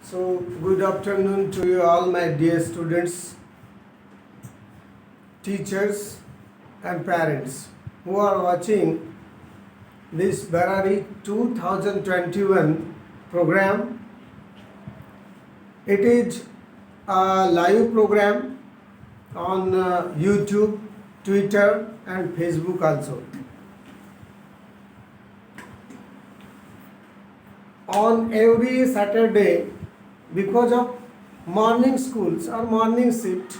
So, good afternoon to you all, my dear students, teachers, and parents who are watching this Barari 2021 program. It is a live program on YouTube, Twitter, and Facebook also. On every Saturday, because of morning schools or morning shifts,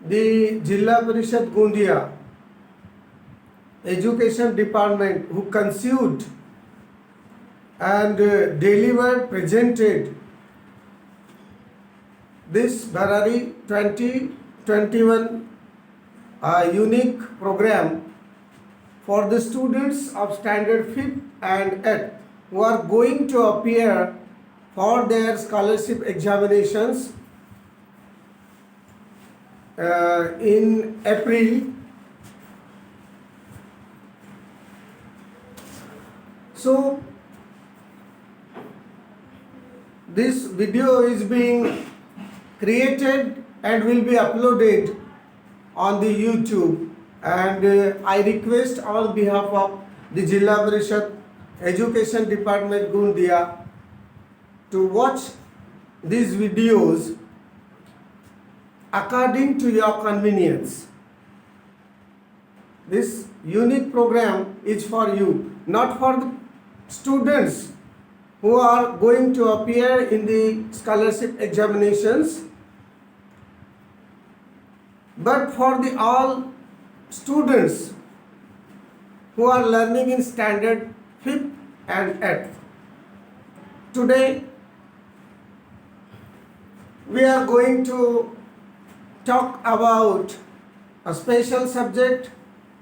the Jilla Parishad Gondia Education Department, who conceived and delivered, presented this Barari 2021 unique program for the students of standard 5th and 8th who are going to appear for their scholarship examinations in April. So this video is being created and will be uploaded on the YouTube, and I request on behalf of the Jilla Parishad Education Department Gondia to watch these videos according to your convenience. This unique program is for you, not for the students who are going to appear in the scholarship examinations, but for the all students who are learning in standard 5th and 8th. Today we are going to talk about a special subject,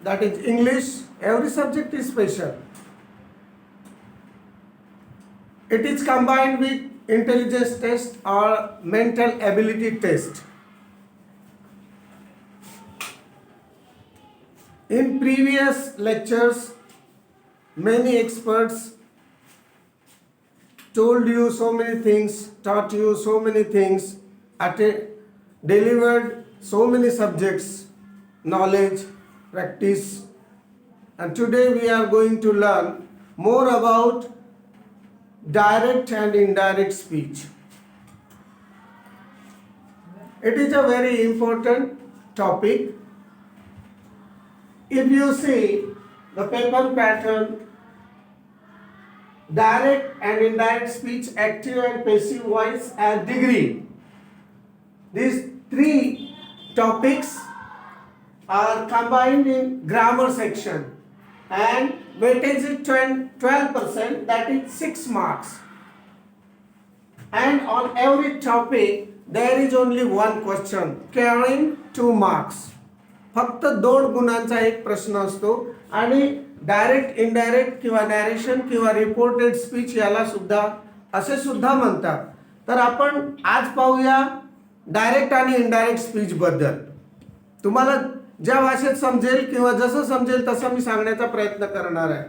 that is English. Every subject is special. It is combined with intelligence test or mental ability test. In previous lectures, many experts told you so many things, taught you so many things, delivered so many subjects, knowledge, practice, and today we are going to learn more about direct and indirect speech. It is a very important topic. If you see the paper pattern, direct and indirect speech, active and passive voice, and degree, these three topics are combined in grammar section, and weightage is 12%, that is 6 marks. And on every topic there is only one question carrying 2 marks. फक्त 2 गुणांचा एक प्रश्न असतो. आणि direct, indirect किंवा narration किंवा reported speech याला सुद्धा असे सुद्धा म्हणतात. तर आपण आज पाहूया डायरेक्ट आणि इनडायरेक्ट स्पीच बद्दल. तुम्हाला ज्या भाषेत समजेल किंवा जसं समजेल तसं मी सांगण्याचा प्रयत्न करणार आहे.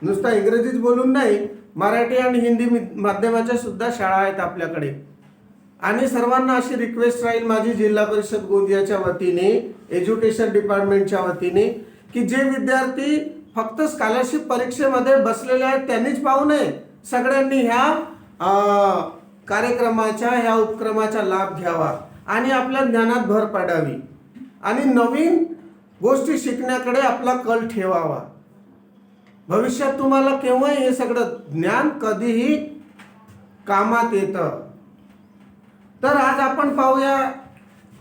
नुसतं इंग्रजीत बोलून नाही, मराठी आणि हिंदी माध्यमाच्या सुद्धा शाळा आहेत आपल्याकडे. आणि सर्वांना अशी रिक्वेस्ट राहील माझी जिल्हा परिषद गोंदियाच्या वतीने, एज्युकेशन डिपार्टमेंटच्या वतीने, की जे विद्यार्थी फक्त स्कॉलरशिप परीक्षेमध्ये बसलेले आहेत त्यांनीच पाहू नये. सगळ्यांनी ह्या कार्यक्रमाच्या, ह्या उपक्रमाचा लाभ घ्यावा आणि आपल्या ज्ञानात भर पाडावी आणि नवीन गोष्टी शिकण्याकडे आपला कल ठेवावा. भविष्यात तुम्हाला केव्हाही हे सगळं ज्ञान कधीही कामात येतं. तर आज आपण पाहूया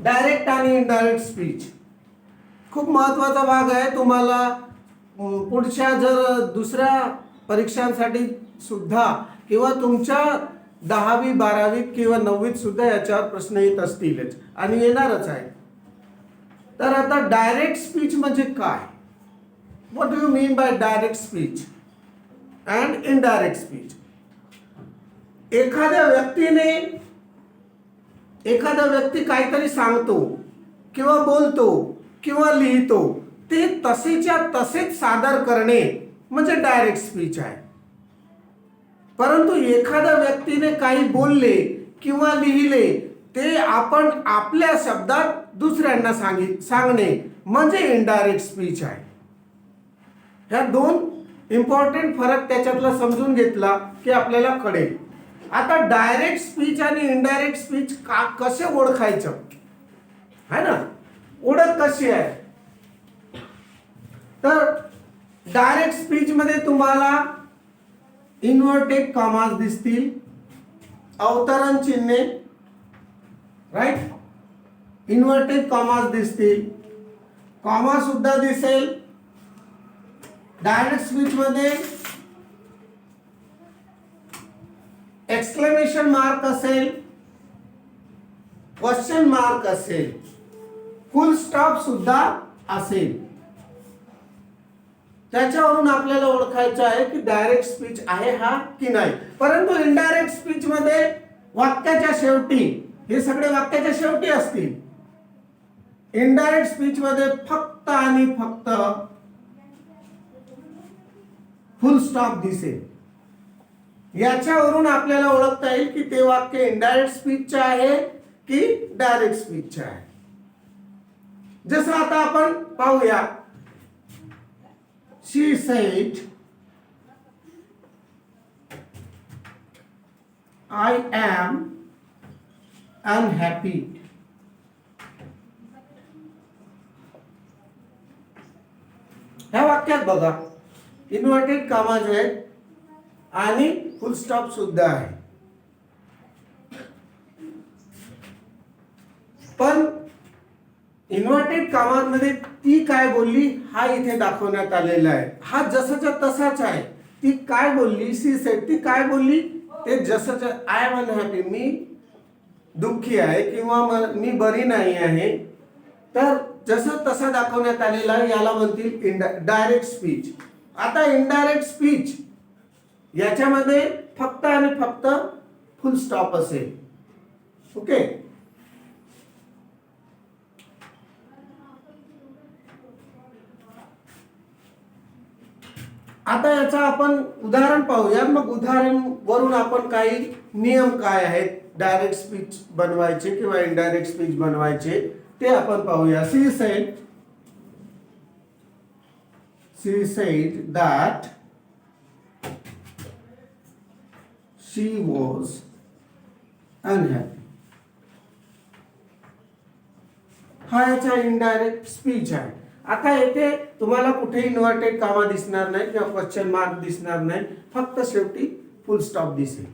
डायरेक्ट आणि इनडायरेक्ट स्पीच. खूप महत्त्वाचा भाग आहे. तुम्हाला पुढच्या जर दुसऱ्या परीक्षांसाठी सुद्धा किंवा तुमच्या 10वी 12वी किंवा 9वीत सुद्धा याच्यावर प्रश्न येत असतीलच आणि येणारच आहे. तर आता डायरेक्ट स्पीच म्हणजे काय? What do you mean bye direct speech and indirect speech? एखादा व्यक्ती काहीतरी सांगतो किंवा बोलतो किंवा लिहितो, ते तसेच्या तसेच सादर करणे म्हणजे डायरेक्ट स्पीच आहे. परंतु एखाद्या व्यक्तीने काही बोलले किंवा लिहिले ते आपण आपल्या शब्दात दुसऱ्यांना सांगणे म्हणजे इनडायरेक्ट स्पीच आहे. ह्या दोन इम्पॉर्टंट फरक त्याच्यातला समजून घेतला की आपल्याला कळेल. आता डायरेक्ट स्पीच आणि इनडायरेक्ट स्पीच कसे ओळखायचं है ना, ओळख कशी आहे. तर डायरेक्ट स्पीच मध्ये तुम्हाला इन्व्हर्टेड कॉमास दिसतील, अवतरण चिन्हे, राईट, इन्व्हर्टेड कॉमास दिसतील, कॉमा सुद्धा दिसेल. डायरेक्ट स्पीच मध्ये एक्सक्लेमेशन मार्क असेल, क्वेश्चन मार्क असेल, फुल स्टॉप सुद्धा असेल. त्याच्यावरून आपल्याला ओळखायचं आहे की डायरेक्ट स्पीच आहे हा की नाही. परंतु इनडायरेक्ट स्पीच मध्ये वाक्याच्या शेवटी, हे सगळे वाक्याच्या शेवटी असतील. इनडायरेक्ट स्पीच मध्ये फक्त आणि फक्त फुल स्टॉप दिसेल. याच्यावरून आपल्याला ओळखता येईल की ते वाक्य इनडायरेक्ट स्पीचचे आहे की डायरेक्ट स्पीचचे आहे. जसं आता आपण पाहूया, she said I am unhappy. ह्या वाक्यात बघा इन्व्हर्टेड कॉमा जे आहेत आणि फुल स्टॉप सुद्धा आहे. पण इन्व्हर्टेड कॉमामध्ये ती काय बोलली हा इथे दाखवण्यात आलेला आहे. हा जसाच्या तसाच आहे. ती काय बोलली, सी सेड, ती काय बोलली ते जसंच्या, आय एम अनहॅपी, मी दुःखी आहे किंवा मी बरी नाही आहे. तर जसं तसं दाखवण्यात आलेलं आहे, याला म्हणतील डायरेक्ट स्पीच. आता इनडायरेक्ट स्पीच याच्यामध्ये फक्त आणि फक्त फुल स्टॉप असेल. ओके, आता याचा आपण उदाहरण पाहूया. मग उदाहरण वरून आपण काही नियम काय आहेत डायरेक्ट स्पीच बनवायचे किंवा इनडायरेक्ट स्पीच बनवायचे ते आपण पाहूया. She said that she was unhappy. हा याचा इनडायरेक्ट स्पीच आहे. आता येथे तुम्हाला कुठे इन्व्हर्टेड कॉमा दिसणार नाही किंवा क्वेश्चन मार्क दिसणार नाही, फक्त शेवटी फुल स्टॉप दिसेल.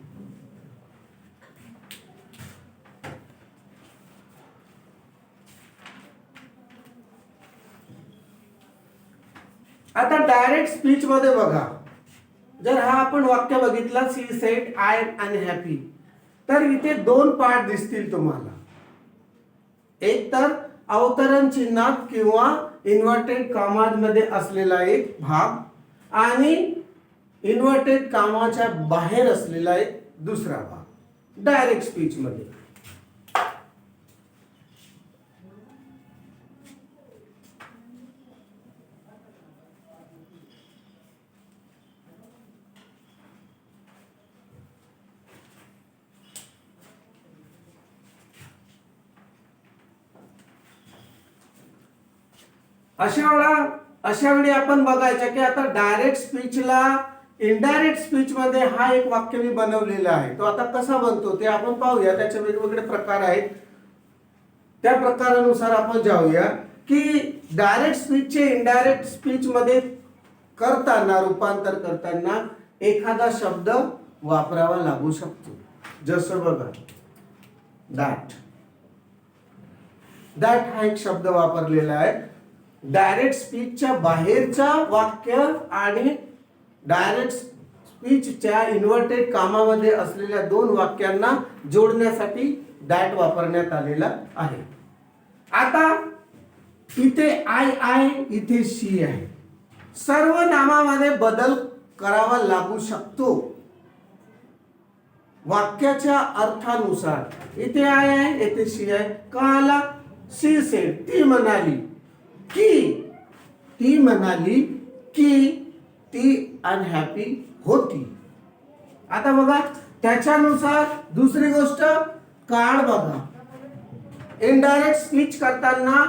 आता डायरेक्ट स्पीच मध्ये बघा, जर हा आपण वाक्य बघितला she said I am unhappy, तर इथे दोन पार्ट दिसतील तुम्हाला. एक तर अवतरण चिन्हात किंवा इन्व्हर्टेड कॉमा मध्ये असलेला एक भाग आणि इन्व्हर्टेड कॉमाच्या बाहेर असलेला एक दुसरा भाग डायरेक्ट स्पीच मध्ये. अशा वेळी आपण बघायचं की आता डायरेक्ट स्पीचला इनडायरेक्ट स्पीच मध्ये हा एक वाक्य मी बनवलेला आहे. तो आता कसा बनतो ते आपण पाहूया. त्याचे वेगवेगळे प्रकार आहेत. त्या प्रकारानुसार आपण जाऊया की डायरेक्ट स्पीचचे इनडायरेक्ट स्पीच मध्ये करताना, रूपांतर करताना एखादा शब्द वापरावा लागू शकतो. जसं बघा दॅट हा एक शब्द वापरलेला आहे. डायरेक्ट स्पीचच्या बाहेरचा वाक्य आणि डायरेक्ट स्पीचच्या इन्व्हर्टेड कॉमामध्ये असलेल्या दोन वाक्यांना जोडण्यासाठी दॅट वापरण्यात आलेला आहे. आता इथे आय इथे शी आहे. सर्व नामामध्ये बदल करावा लागू शकतो वाक्याच्या अर्थानुसार. इथे आय आहे, इथे शी आहे. का आला? शी सेड, ती म्हणाली की ती अनहॅपी होती. आता बघा त्याच्यानुसार दुसरी गोष्ट काळ बघा. इनडायरेक्ट स्पीच करताना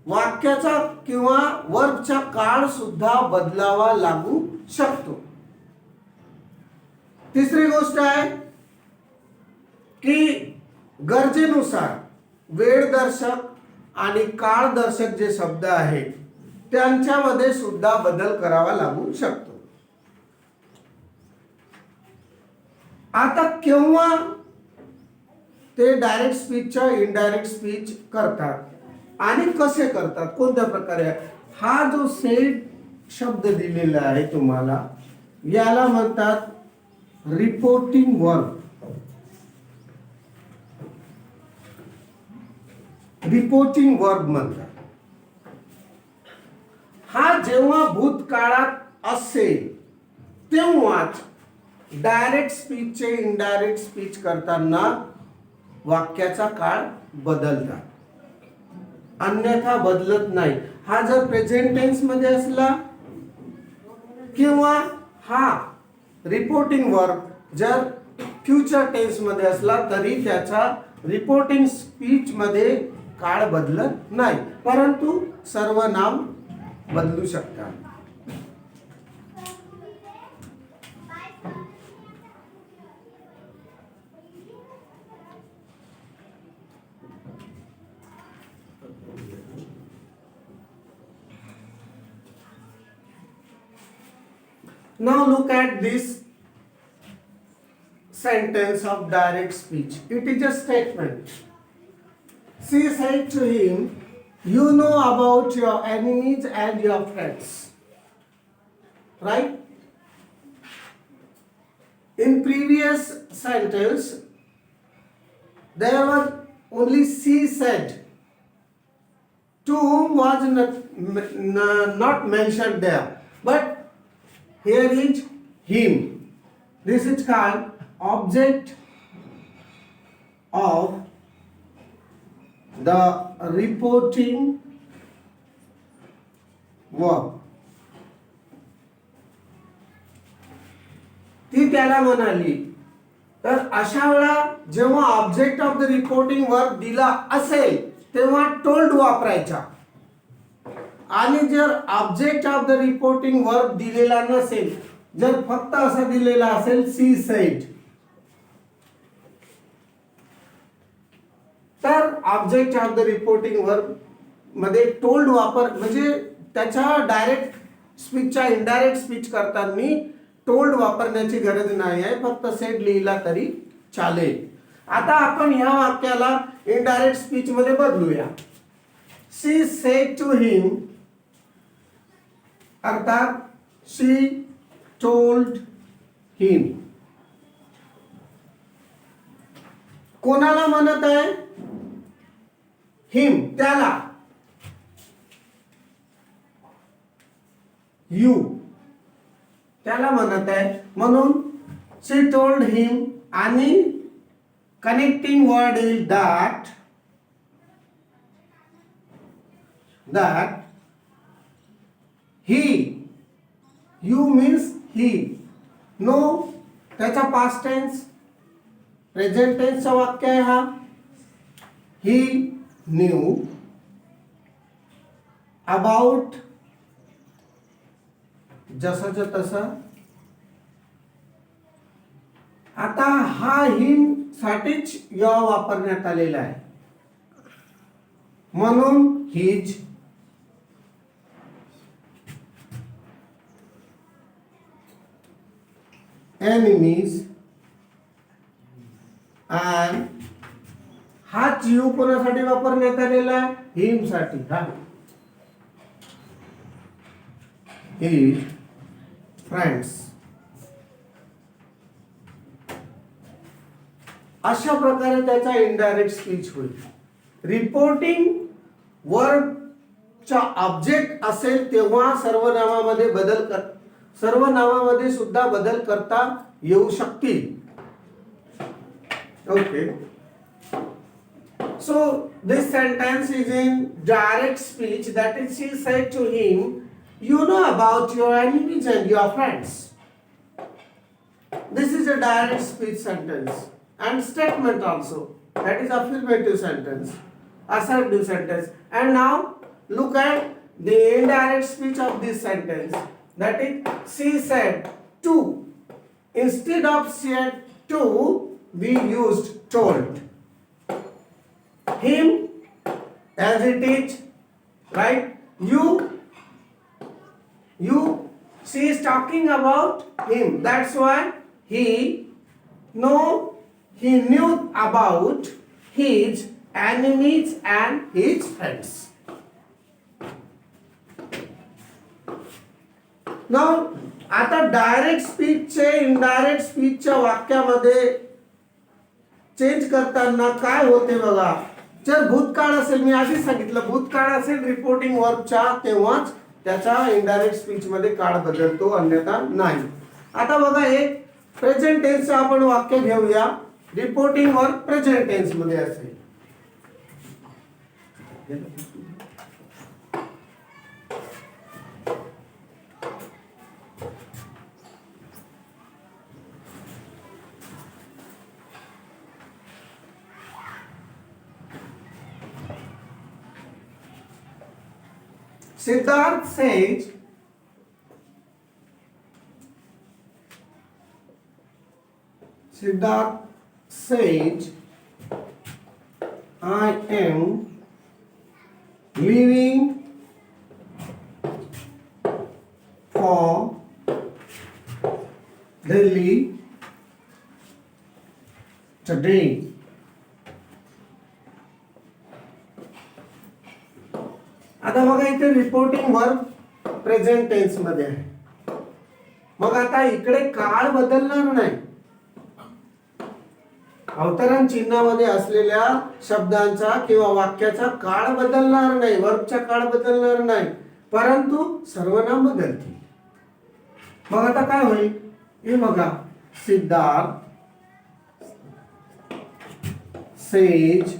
वाक्याचा किंवा वर्बचा काळ सुद्धा बदलावा लागू शकतो. तिसरी गोष्ट आहे की गरजेनुसार वेळदर्शक आणि काळदर्शक जे शब्द आहेत त्यांच्यामध्ये सुद्धा बदल करावा लागू शकतो. आता केव्हा ते डायरेक्ट स्पीचच्या इनडायरेक्ट स्पीच करतात आणि कसे करतात, कोणत्या प्रकारे? हा जो सेड शब्द दिलेला आहे तुम्हाला, याला म्हणतात रिपोर्टिंग वर्ब. रिपोर्टिंग वर्ब म्हणतात. हा जेव्हा भूतकाळात असेल तेव्हाच डायरेक्ट स्पीचचे इनडायरेक्ट स्पीच करताना वाक्याचा काळ बदलतात, अन्यथा बदलत नाही. हा जर प्रेझेंट टेन्स मध्ये असला किंवा हा रिपोर्टिंग वर्ब जर फ्युचर टेन्स मध्ये असला तरी त्याचा रिपोर्टिंग स्पीच मध्ये काळ बदलत नाही, परंतु सर्वनाम बदलू शकतात. Now look at this sentence of direct speech. It is a statement. She said to him, "You know about your enemies and your friends." Right? In previous sentence, there was only she said. To whom was not mentioned there. But here is him. This is called object of the reporting verb. ती त्याला म्हणाली. तर अशा वेळा जेव्हा object of the reporting verb दिला असेल तेव्हा टोल्ड वापरायचा, आणि जर object of the reporting verb दिलेला नसेल, जर फक्त असा दिलेला असेल सी सेड, तर object of the reporting verb मध्ये टोल्ड वापर, म्हणजे त्याच्या डायरेक्ट स्पीचच्या इनडायरेक्ट स्पीच करताना टोल्ड वापरण्याची गरज नाही आहे, फक्त सेड लिहिला तरी चालेल. आता आपण ह्या वाक्याला इनडायरेक्ट स्पीच मध्ये बदलूया. शी सेड टू हिम, अर्थात शी टोल्ड हिम. कोणाला म्हणत आहे? हिम, त्याला. यू, त्याला म्हणत आहे, म्हणून शी टोल्ड हिम, आणि connecting word is that. He, you means he. No, त्याचा पास्ट टेन्स, प्रेझेंट टेन्सचा वाक्य आहे हा. ही न्यू अबाउट, जसंच तसं. आता हा हिम साठीच या वापरण्यात आलेला आहे, म्हणून हिज. एनिमीज, आणि हाच यू कोणासाठी वापरण्यात आलेला आहे? हिम साठी. हा हिज फ्रेंड्स. अशा प्रकारे त्याचा इनडायरेक्ट स्पीच होईल. रिपोर्टिंग वर्बचा ऑब्जेक्ट असेल तेव्हा सर्वनामामध्ये सुद्धा बदल करता येऊ शकतील. Okay, so this sentence is in direct speech, that is she said to him, You know about your enemies and your friends. This is a direct speech sentence and statement also. That is affirmative sentence, assertive sentence. And now look at the indirect speech of this sentence. That is, she said to. Instead of said to, we used told. Him, as it is, right? You, she is talking about him. That's why he knew about his enemies and his friends. Now, आता direct स्पीचचे indirect स्पीचच्या वाक्यामध्ये change करताना काय होते बघा. जर भूतकाळ असेल, मी आधीच सांगितलं, भूतकाळ असेल रिपोर्टिंग वर्बच्या, तेव्हाच त्याचा इनडायरेक्ट स्पीच मध्ये काळ बदलतो, अन्यथा नाही. आता बघा, एक प्रेझेंट टेन्सचं आपण वाक्य घेऊया. रिपोर्टिंग वर्ब प्रेझेंट टेन्स मध्ये असेल. Siddharth says, I am leaving for Delhi today. आता बघा, इथे रिपोर्टिंग वर्ब प्रेझेंट टेन्स मध्ये आहे. मग आता इकडे काळ बदलणार नाही. अवतरण चिन्हामध्ये असलेल्या शब्दांचा किंवा वाक्याचा काळ बदलणार नाही, वर्बचा काळ बदलणार नाही, परंतु सर्वनाम बदलतील. मग आता काय होईल हे बघा. सिद्धार्थ सेज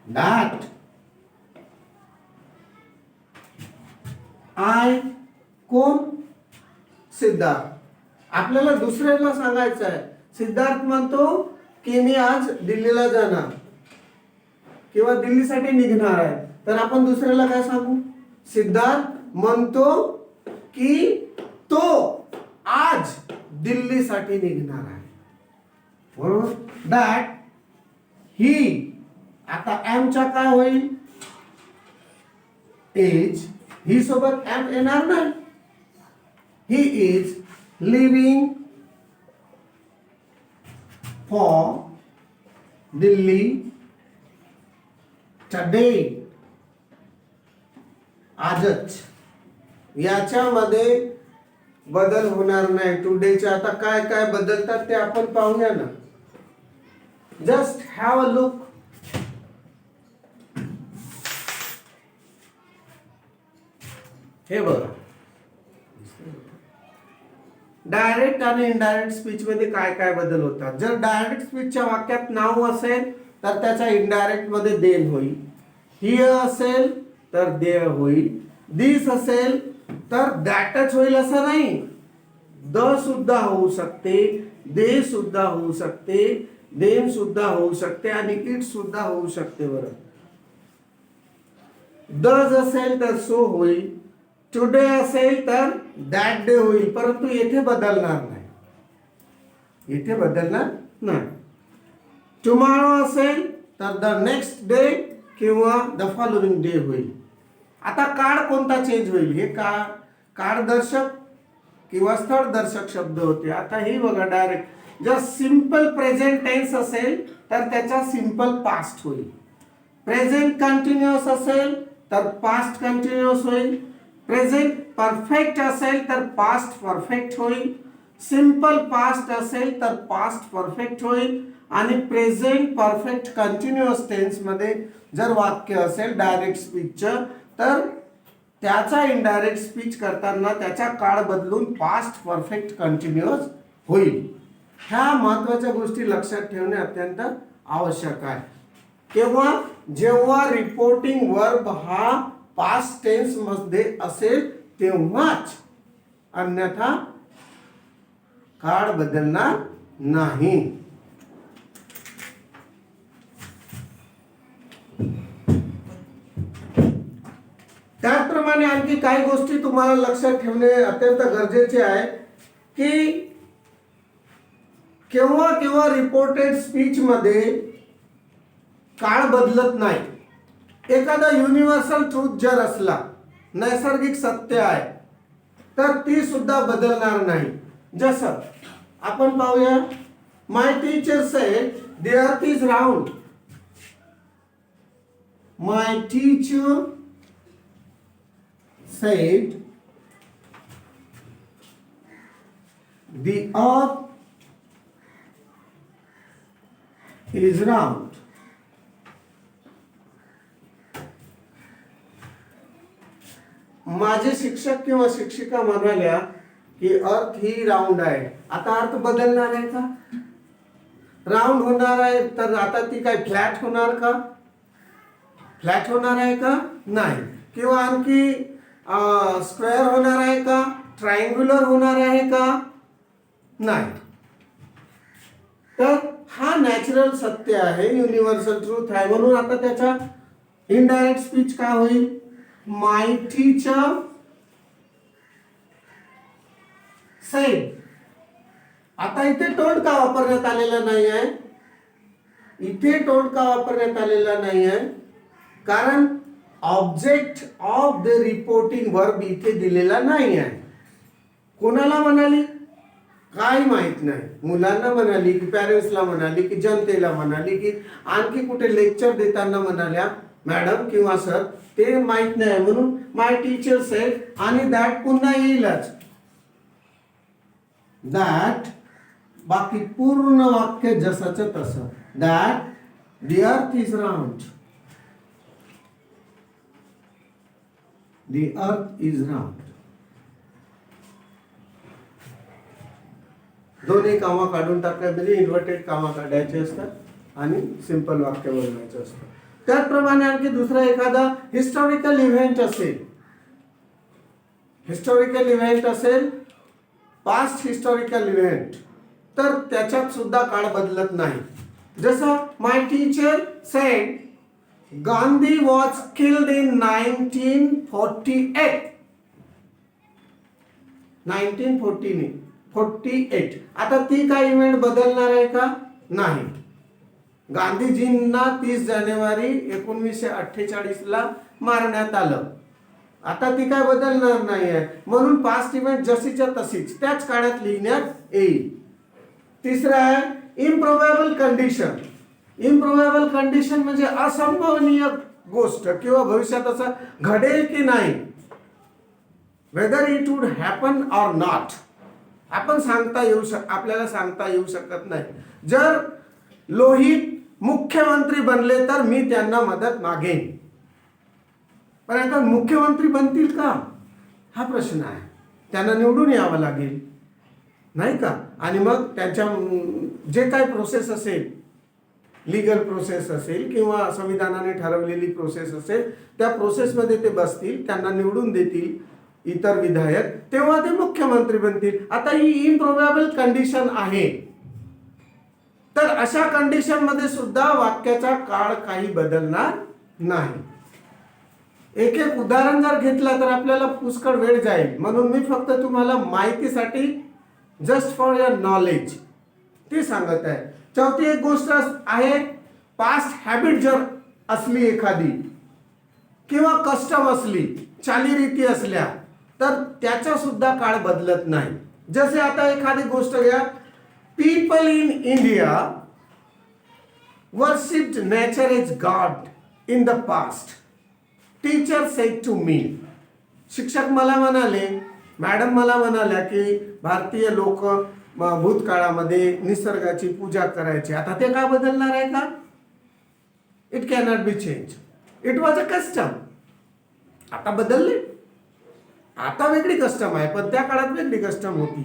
दॅट आय, कोण? सिद्धार्थ. आपल्याला दुसऱ्याला सांगायचं आहे. सिद्धार्थ म्हणतो की मी आज दिल्लीला जाणार किंवा दिल्लीसाठी निघणार आहे, तर आपण दुसऱ्याला काय सांगू? सिद्धार्थ म्हणतो की तो आज दिल्लीसाठी निघणार आहे, बरोबर. दॅट ही, आता एमचा काय होईल? इज. ही सोबत एम येणार नाही. He is living for Delhi today. आजच. याच्यामध्ये बदल होणार नाही. टुडेच्या आता काय काय बदलतात ते आपण पाहूया ना. Just have a look. हे बघा, डायरेक्ट आणि इनडायरेक्ट स्पीच मध्ये काय काय बदल होतात. जर डायरेक्ट स्पीचच्या वाक्यात नाव असेल तर त्याचा इनडायरेक्ट मध्ये देन होईल. हिअर असेल तर देअर होईल. दिस असेल तर दॅटच होईल असं नाही. द सुद्धा होऊ शकते, दे सुद्धा होऊ शकते, देम सुद्धा होऊ शकते आणि इट सुद्धा होऊ शकते. बरं, दज असेल तर सो होईल. टुडे असेल तर दॅट डे होईल, परंतु येथे बदलणार नाही. येथे बदलणार नाही. टुमॉरो असेल तर द नेक्स्ट डे किंवा द फॉलोइंग डे होईल. आता काळ कोणता चेंज होईल? हे काळदर्शक किंवा स्थळदर्शक शब्द होते. आता हे बघा, डायरेक्ट जर सिंपल प्रेझेंट टेन्स असेल तर त्याचा सिंपल पास्ट होईल. प्रेझेंट कंटिन्युअस असेल तर पास्ट कंटिन्युअस होईल. प्रेझेंट परफेक्ट असेल तर पास्ट परफेक्ट होईल. सिंपल पास्ट असेल तर पास्ट परफेक्ट होईल. आणि प्रेझेंट परफेक्ट कंटिन्युअस टेन्स मध्ये जर वाक्य असेल डायरेक्ट स्पीचचं, तर त्याचा इनडायरेक्ट स्पीच करताना त्याचा काळ बदलून पास्ट परफेक्ट कंटिन्युअस होईल. ह्या महत्त्वाच्या गोष्टी लक्षात ठेवणे अत्यंत आवश्यक आहे. जेव्हा रिपोर्टिंग वर्ब हा पास्ट टेन्स मध्ये असेल तेव्हाच, अन्यथा काळ बदलणार नाही. त्याचप्रमाणे आणखी काही गोष्टी तुम्हाला लक्षात ठेवणे अत्यंत गरजेचे आहे की केव्हा केव्हा रिपोर्टेड स्पीच मध्ये काळ बदलत नाही. एखादा युनिव्हर्सल ट्रूथ जर असला, नैसर्गिक सत्य आहे, तर ती सुद्धा बदलणार नाही. जसं आपण पाहूया, my teacher said the earth is round. My teacher said the earth is round. माझे शिक्षक किंवा शिक्षिका म्हणाल्या की अर्थ ही राऊंड आहे. आता अर्थ बदलणार आहे का? राऊंड होणार आहे तर आता ती काय फ्लॅट होणार का? फ्लॅट होणार आहे का? नाही. किंवा आणखी स्क्वेअर होणार आहे का? ट्रायंग्युलर होणार आहे का? नाही. तर हा नॅचरल सत्य आहे, युनिव्हर्सल ट्रूथ आहे. म्हणून आता त्याचा इनडायरेक्ट स्पीच काय होईल? माय टीचर सेड. आता इथे टोन का वापरण्यात आलेला नाही आहे? इथे टोन का वापरण्यात आलेला नाही आहे? कारण object of the reporting verb इथे दिलेला नाही आहे. कोणाला म्हणाली? काय माहित नाही. मुलांना म्हणाली की पॅरेंट्सला म्हणाली की जनतेला म्हणाली की आणखी कुठे लेक्चर देताना म्हणाल्या मॅडम किंवा सर, ते माहित नाही. म्हणून माय टीचर सेड आणि दॅट पुन्हा येईलच. दॅट, बाकी पूर्ण वाक्य जसंच तसं. That the earth is round. The earth is round. दोन्ही कामा काढून टाकायचे, म्हणजे इन्व्हर्टेड कामा काढायचे असतात आणि सिंपल वाक्य बनवायचं असतं. त्याचप्रमाणे आणखी दुसरा एखादा हिस्टॉरिकल इव्हेंट असेल, हिस्टॉरिकल इव्हेंट असेल, पास्ट हिस्टॉरिकल इव्हेंट, तर त्याच्यात सुद्धा काळ बदलत नाही. जसं my teacher said Gandhi was killed in 1948. 1948. आता ती काय इव्हेंट बदलणार आहे का? नाही. गांधीजींना 30 जानेवारी 1948 ला मारण्यात आलं. आता ती काय बदलणार नाही आहे. म्हणून पास्ट इव्हेंट जशीच्या तशीच त्याच काळात लिहिण्यात येईल. तिसरा आहे इम्प्रोबेबल कंडिशन. इम्प्रोबेबल कंडिशन म्हणजे असंभवनीय गोष्ट किंवा भविष्यात असं घडेल की नाही, whether it would happen or not, आपण आपल्याला सांगता येऊ शकत नाही. जर लोहित मुख्यमंत्री बनले तर मी त्यांना मदत मागेन, पण आता मुख्यमंत्री बनतील का हा प्रश्न आहे. त्यांना निवडून यावं लागेल नाही का? आणि मग त्यांच्या जे काही प्रोसेस असेल, लीगल प्रोसेस असेल किंवा संविधानाने ठरवलेली प्रोसेस असेल, त्या प्रोसेसमध्ये ते बसतील, त्यांना निवडून देतील इतर विधायक, तेव्हा ते मुख्यमंत्री बनतील. आता ही इम्प्रोबेबल कंडिशन आहे. तर अशा कंडिशन मध्ये सुद्धा वाक्याचा काळ काही बदलणार नाही. एक एक उदाहरण जर घेतला तर आपल्याला पुष्कळ वेळ जाईल. म्हणून मी फक्त तुम्हाला माहितीसाठी, जस्ट फॉर युअर नॉलेज, ते सांगत आहे. चौथी एक गोष्ट आहे, पास्ट हॅबिट जर असली एखादी किंवा कस्टम असली, चालीरीती असल्या, तर त्याचा सुद्धा काळ बदलत नाही. जसे आता एखादी गोष्ट घ्या, people in India worshipped nature as god in the past. Teacher said to me. शिक्षक मला म्हणाले, मॅडम मला म्हणाल्या की भारतीय लोक भूतकाळामध्ये निसर्गाची पूजा करायची. आता ते काय बदलणार आहे का? It cannot be change. It was a custom. आता बदलले, आता वेगळी कस्टम आहे, पण त्या काळात वेगळी कस्टम होती,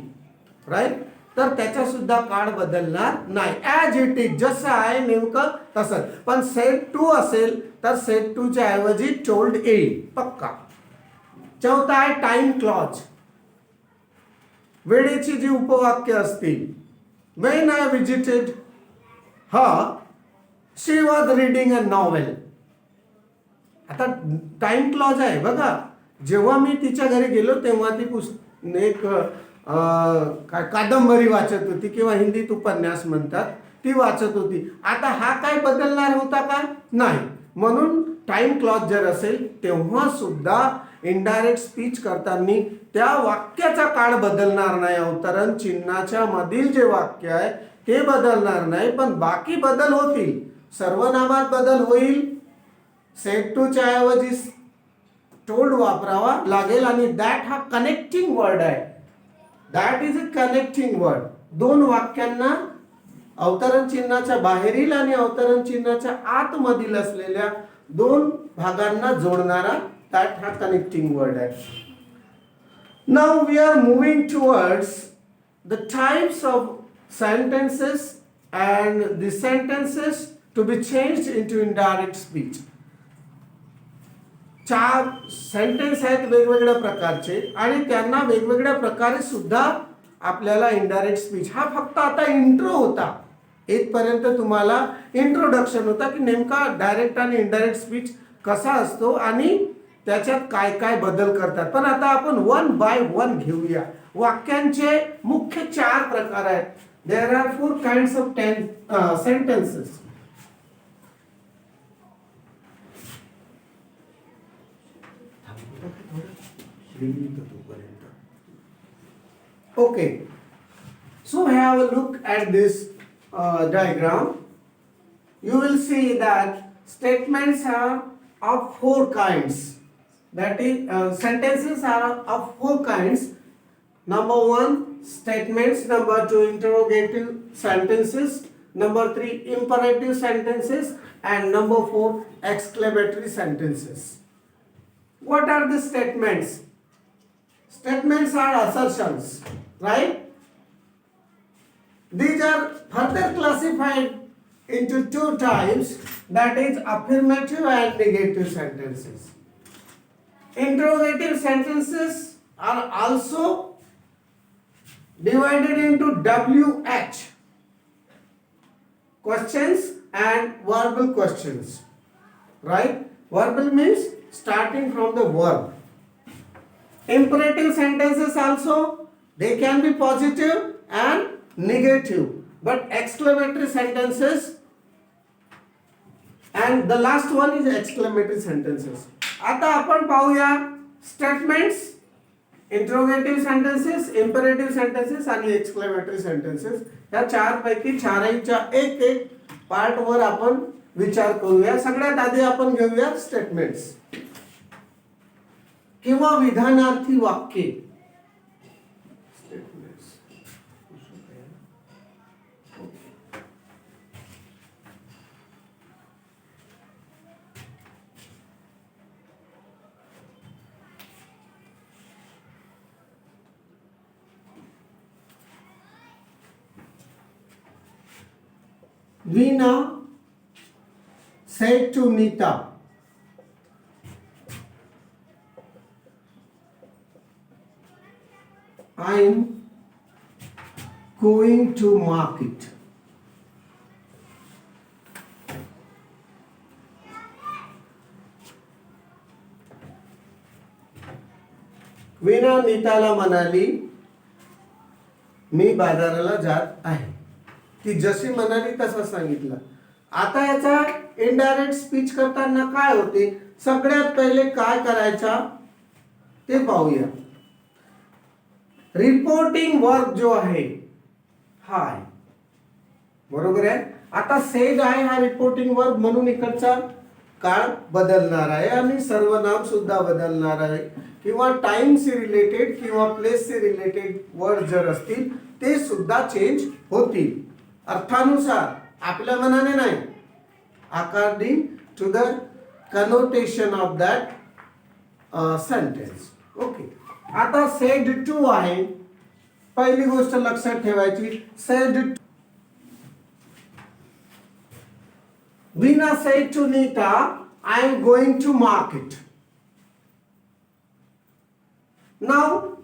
राईट? तर त्याचा सुद्धा काळ बदलणार नाही. ॲज इट इज, जसं आहे नेमकं तसंच. पण सेड टू असेल तर सेड टूच्या ऐवजी टोल्ड येईल पक्का. चौथा आहे टाइम क्लॉज. वेळेची जी उपवाक्य असतील. When I visited her, she was reading a novel. आता टाइम क्लॉज आहे बघा. जेव्हा मी तिच्या घरी गेलो तेव्हा ती एक काय कादंबरी वाचत होती किंवा हिंदीत उपन्यास म्हणतात ती वाचत होती. आता हा काय बदलणार होता का? नाही. म्हणून टाइम क्लॉज जर असेल तेव्हा सुद्धा इनडायरेक्ट स्पीच करताना त्या वाक्याचा काळ बदलणार नाही. अवतरण चिन्हाच्या मधील जे वाक्य आहे ते बदलणार नाही, पण बाकी बदल होतील. सर्वनामात बदल होईल. सेड टू च्या ऐवजी टोल्ड वापरावा लागेल आणि दॅट हा कनेक्टिंग वर्ड आहे. That is a connecting word. दोन वाक्यांना अवतरण चिन्हाच्या बाहेरील आणि अवतरण चिन्हाच्या आतमधील असलेल्या दोन भागांना जोडणारा दॅट हा कनेक्टिंग वर्ड आहे. Now we are moving towards the types of sentences and the sentences to be changed into indirect speech. चार सेंटेन्स आहेत वेगवेगळ्या प्रकारचे आणि त्यांना वेगवेगळ्या प्रकारे सुद्धा आपल्याला इनडायरेक्ट स्पीच. हा फक्त आता इंट्रो होता. इथपर्यंत तुम्हाला इंट्रोडक्शन होता की नेमका डायरेक्ट आणि इनडायरेक्ट स्पीच कसा असतो आणि त्याच्यात काय काय बदल करतात. पण आता आपण वन बाय वन घेऊया. वाक्यांचे मुख्य चार प्रकार आहेत. There are 4 kinds of sentences. Okay, so have a look at this diagram. You will see that statements are of 4 kinds. That is, sentences are of 4 kinds. Number 1, statements. Number 2, interrogative sentences. Number 3, imperative sentences. And number 4, exclamatory sentences. What are the statements? Statements are assertions, right? These are further classified into 2 types, that is affirmative and negative sentences. Interrogative sentences are also divided into WH, questions and verbal questions, right? Verbal means starting from the verb. Imperative sentences also, they can be positive and negative, but exclamatory sentences, and the last one is exclamatory sentences. आता आपण पाहूया statements, interrogative sentences, imperative sentences आणि exclamatory sentences. या चार पैकी चारहीच्या एक एक part वर आपण विचार करूया. सगळ्यात आधी आपण घेऊया स्टेटमेंट्स किंवा विधानार्थी वाक्ये. Veena said to Nita, I'm going to market. वीणा नीताला म्हणाली मी बाजाराला जात आहे. ती जशी म्हणाली तसं सांगितलं. आता याचा इनडायरेक्ट स्पीच करताना काय होते, सगळ्यात पहिले काय करायचा ते पाहूया. रिपोर्टिंग वर्क जो आहे हा आहे, बरोबर आहे. आता सेड आहे हा रिपोर्टिंग वर्क, म्हणून इकडचा काळ बदलणार आहे आणि सर्वनाम सुद्धा बदलणार आहे. किंवा टाइम से रिलेटेड किंवा प्लेस से रिलेटेड वर्ड जर असतील ते सुद्धा चेंज होतील. अर्थानुसार, आपल्या मनाने नाही, according to the connotation of that sentence. Okay. आता सेड टू आहे. पहिली गोष्ट लक्षात ठेवायची, said Veena said to Nita, I am going to market. Now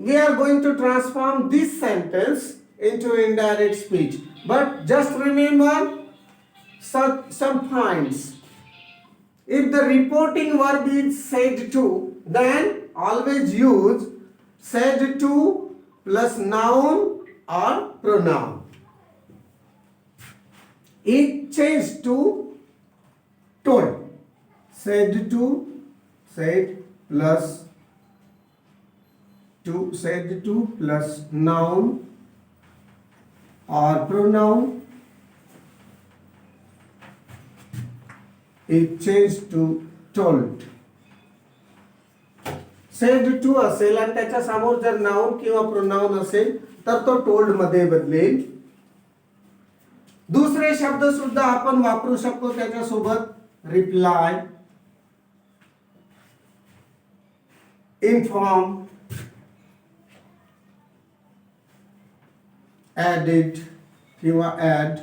we are going to transform this sentence into indirect speech. But just remember some points. If the reporting verb is said to, then always use said to plus noun or pronoun. It changed to told. Said to, said plus noun or pronoun. It changed to told. Said to असेल आणि त्याच्या समोर जर noun किंवा pronoun असेल तर तो told मध्ये बदलेल. दुसरे शब्द सुद्धा आपण वापरू शकतो त्याच्यासोबत. रिप्लाय, इन्फॉर्म, ऍडिड किंवा ऍड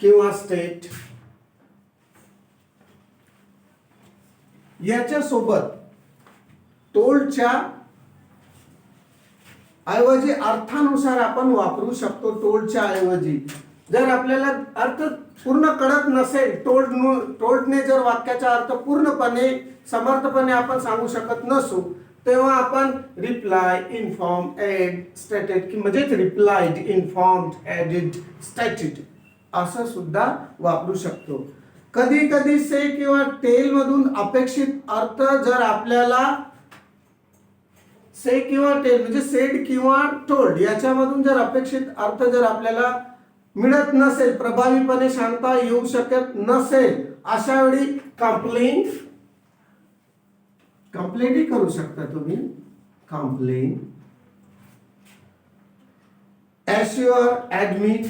किंवा स्टेट. याच्या सोबत टोल्डच्या ऐवजी अर्थानुसार आपण वापरू शकतो. टोल्डच्या ऐवजी जर आपल्याला अर्थ पूर्ण कळत नसेल, टोल्डने जर वाक्याचा अर्थ पूर्णपणे समर्थपणे आपण सांगू शकत नसू, तेव्हा आपण रिप्लाय, इन्फॉर्म, ऍड, स्टेटेड म्हणजेच रिप्लाइड, इन्फॉर्म्ड, ऍडिड, स्टेटेड असं सुद्धा वापरू शकतो. कधी कधी से किंवा टेल मधून अपेक्षित अर्थ जर आपल्याला से किंवा टेल म्हणजे सेड किंवा टोल्ड याच्यामधून जर अपेक्षित अर्थ जर आपल्याला मिळत नसेल, प्रभावीपणे सांगता येऊ शकत नसेल, अशा वेळी कंप्लेंटही करू शकता तुम्ही. कंप्लेन, ॲश्युअर, ऍडमिट,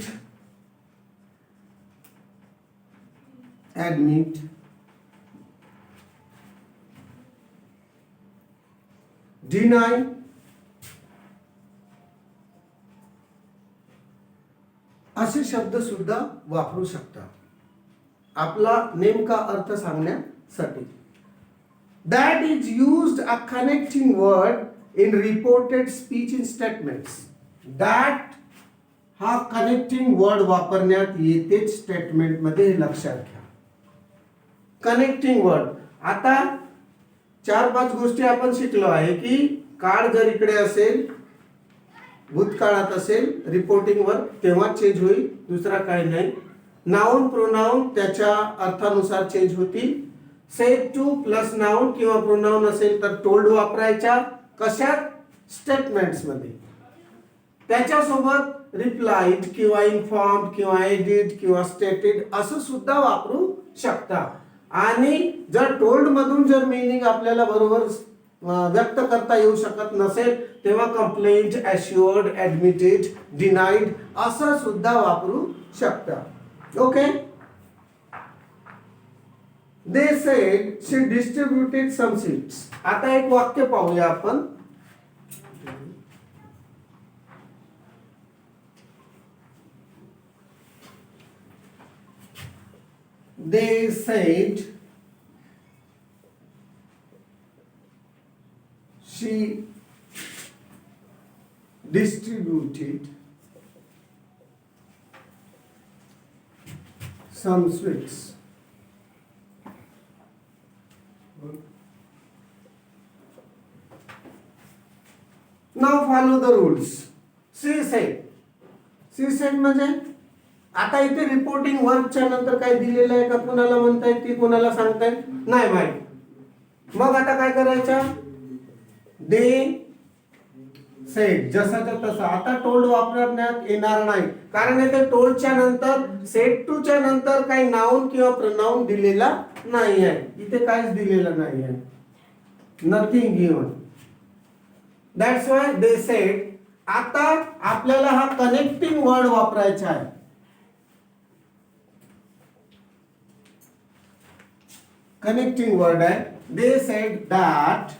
डिनाय, असे शब्द सुद्धा वापरू शकता आपला नेमका अर्थ सांगण्यासाठी. That is used a connecting word in reported speech in statements. That हा कनेक्टिंग वर्ड वापरण्यात येतेच स्टेटमेंट मध्ये, लक्षात घ्या. Connecting word. आता 4-5 गोष्टी आपण शिकलो आहे की काळ जर इकडे असेल, भूतकाळात असेल, रिपोर्टिंग वर्ब तेव्हा चेंज होईल, दुसरा काही नाही. नाउन, प्रोनाउन त्याच्या अर्थानुसार चेंज होतील. सेड टू प्लस नाउन किंवा प्रोनाउन असेल तर टोल्ड वापरायच्या. कशात? स्टेटमेंट्स मध्ये. त्याच्यासोबत रिप्लाइड किंवा इन्फॉर्म्ड किंवा एडिड किंवा स्टेटेड असं सुद्धा वापरू शकता. आणि जर टोल्ड मधून जर मीनिंग आपल्याला बरोबर व्यक्त करता येऊ शकत नसेल, तेव्हा कंप्लेंट, ॲश्युअर्ड, ऍडमिटेड, डिनाइड असं सुद्धा वापरू शकता. Okay. They said she distributed some seeds. आता एक वाक्य पाहूया आपण. They said she distributed some sweets. Now follow the rules. She said. She said म्हणजे आता इथे रिपोर्टिंग वर्बच्या नंतर काय दिलेलं आहे का, कोणाला म्हणतायत ती, कोणाला सांगतायत नाही माहिती. मग आता काय करायचं? दे सेड जसाच्या तसा. आता टोल्ड वापरण्यात येणार नाही, कारण इथे टोल्डच्या नंतर सेड टू च्या नंतर काही नाउन किंवा प्रोनाउन दिलेला नाही आहे. इथे काहीच दिलेलं नाही आहे. Nothing given. That's why they said. आता आपल्याला हा कनेक्टिंग वर्ड वापरायचा आहे. कनेक्टिंग वर्ड आहे. They said that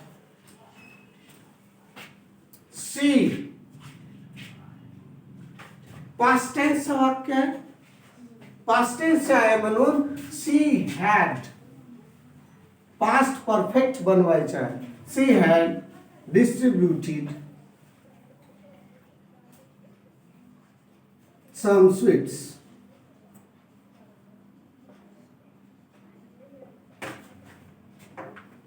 she. Past tense वाक्य आहे, पास्ट टेन्स आहे म्हणून शी हॅड. पास्ट परफेक्ट बनवायचा आहे. She had distributed some sweets.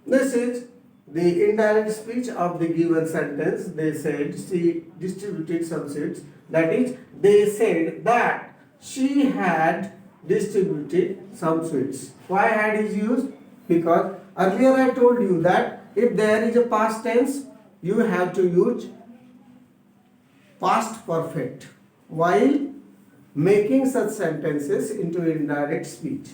This is the indirect speech of the given sentence. They said she distributed some sweets. That is, they said that she had distributed some sweets. Why had is used? Because earlier I told you that if there is a past tense, you have to use past perfect while making such sentences into indirect speech.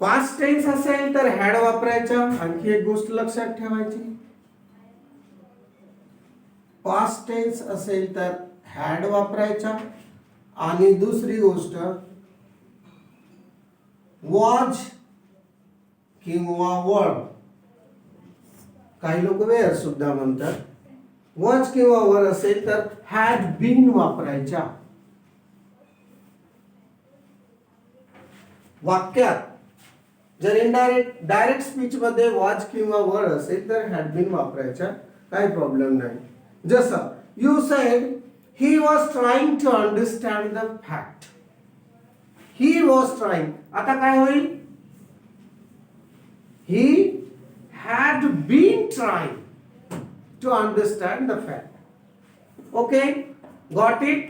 Past tense असेल तर had वापरायचा. आणखी एक गोष्ट लक्षात ठेवायची, past tense असेल तर हॅड वापरायचा. आणि दुसरी गोष्ट वॉज किंवा वर, काही लोक वेअर सुद्धा म्हणतात. वॉज किंवा वर असेल तर हॅड बीन वापरायच्या. वाक्यात जर इनडायरेक्ट डायरेक्ट स्पीच मध्ये वॉज किंवा वर असेल तर हॅड बीन वापरायच्या, काही प्रॉब्लेम नाही. जसं you said he was trying to understand the fact. He was trying, आता काय होईल? He had been trying to understand the fact. Okay, got it?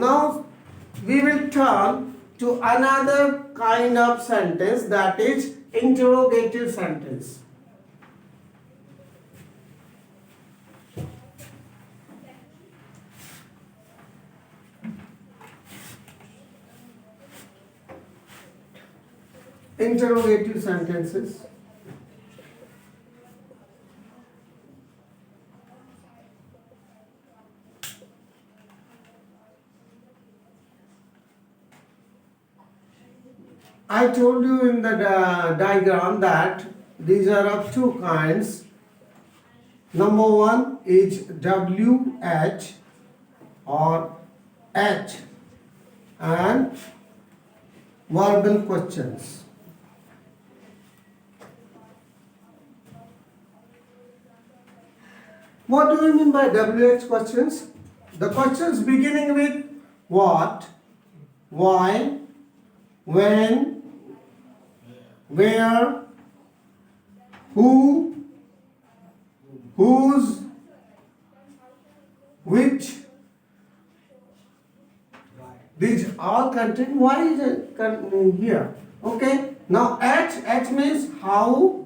Now we will turn to another kind of sentence, that is interrogative sentence. Interrogative sentences. I told you in the diagram that these are of two kinds. Number one is WH or H and verbal questions. What do you mean by WH questions? The questions beginning with what, why, when, where, who, whose, which. These all contain why is here. Okay. Now H means how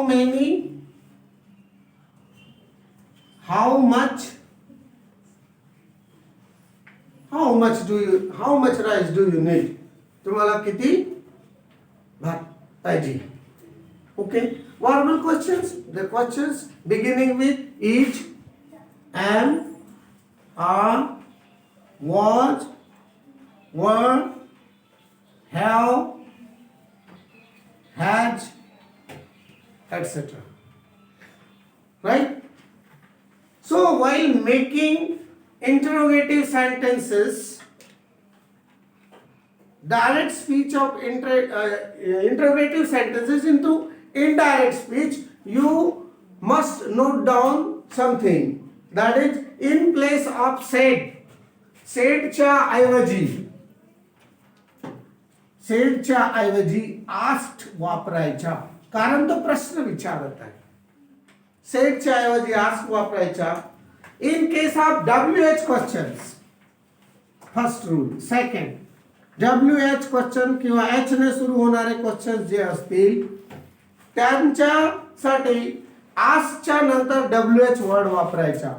many, how much rice do you need? तुम्हाला किती भात पाहिजे? Okay. Verbal questions. The questions beginning with is, am, are, was, were, have, has, etc. Right? So while making interrogative sentences, direct speech of interrogative sentences into indirect speech, you must note down something, that is in place of said. saidच्या ऐवजी asked वापरायचा, कारण तो प्रश्न विचारत आहे. saidच्या ऐवजी asked वापरायचा. In case of WH questions, first rule. Second, WH question किंवा H ने सुरू होणारे क्वेश्चन जे असतील त्यांच्यासाठी आस्कच्या नंतर WH वर्ड वापरायचा.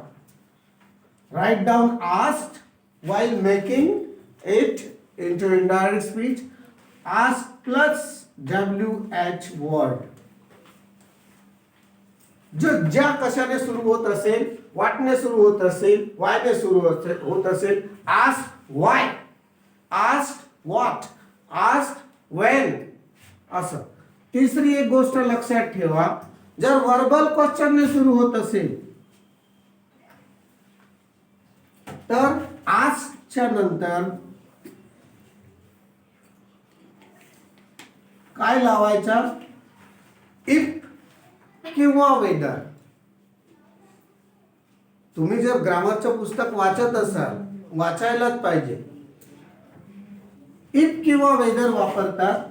Write down asked while making it into indirect speech. Ask plus WH word. जो ज्या कशाने सुरू होत असेल, वाटने सुरू होत असेल, वायने सुरू होत असेल, ask why, ask what, ask when, असं. तिसरी एक गोष्ट लक्षात ठेवा, जर वर्बल क्वेश्चनने सुरू होत असेल तर आस्कच्या नंतर काय लावायचा, इफ किंवा वेदर. तुम्ही जर ग्रामरचं पुस्तक वाचत असाल, वाचायलाच पाहिजे. इफ किंवा वेदर वापरतात.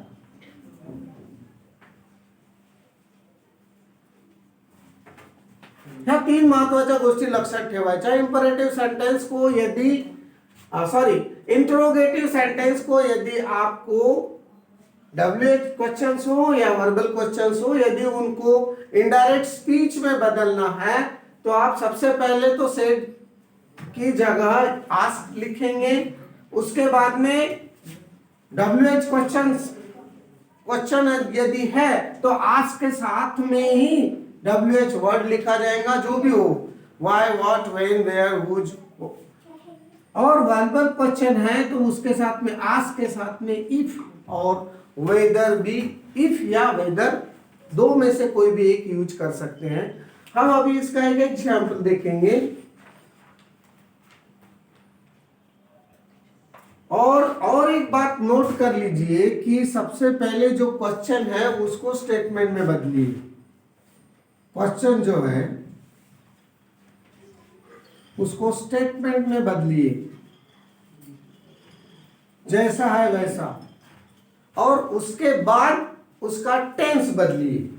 ह्या 3 महत्वाच्या गोष्टी लक्षात ठेवायच्या. इंपरेटिव सेंटेंस को यदि इंट्रोगेटिव सेंटेंस को यदि आपको WH क्वेश्चंस हो या वर्बल क्वेश्चंस हो, यदि उनको इनडायरेक्ट स्पीच में बदलना है तो आप सबसे पहले तो सेड की जगह आस्क लिखेंगे. उसके बाद में WH क्वेश्चन यदि है तो आस्क के साथ में ही WH वर्ड लिखा जाएगा, जो भी हो, व्हाई, व्हाट, व्हेन, वेयर, हुज. और वर्बल क्वेश्चन है तो उसके साथ में आस्क के साथ में इफ और वेदर भी. इफ या वेदर दो में से कोई भी एक यूज कर सकते हैं. हम अभी इसका एक एग्जाम्पल देखेंगे. और एक बात नोट कर लीजिए कि सबसे पहले जो क्वेश्चन है उसको स्टेटमेंट में बदलिए. क्वेश्चन जो है उसको स्टेटमेंट में बदलिए, जैसा है वैसा. और उसके बाद उसका टेंस बदलिए.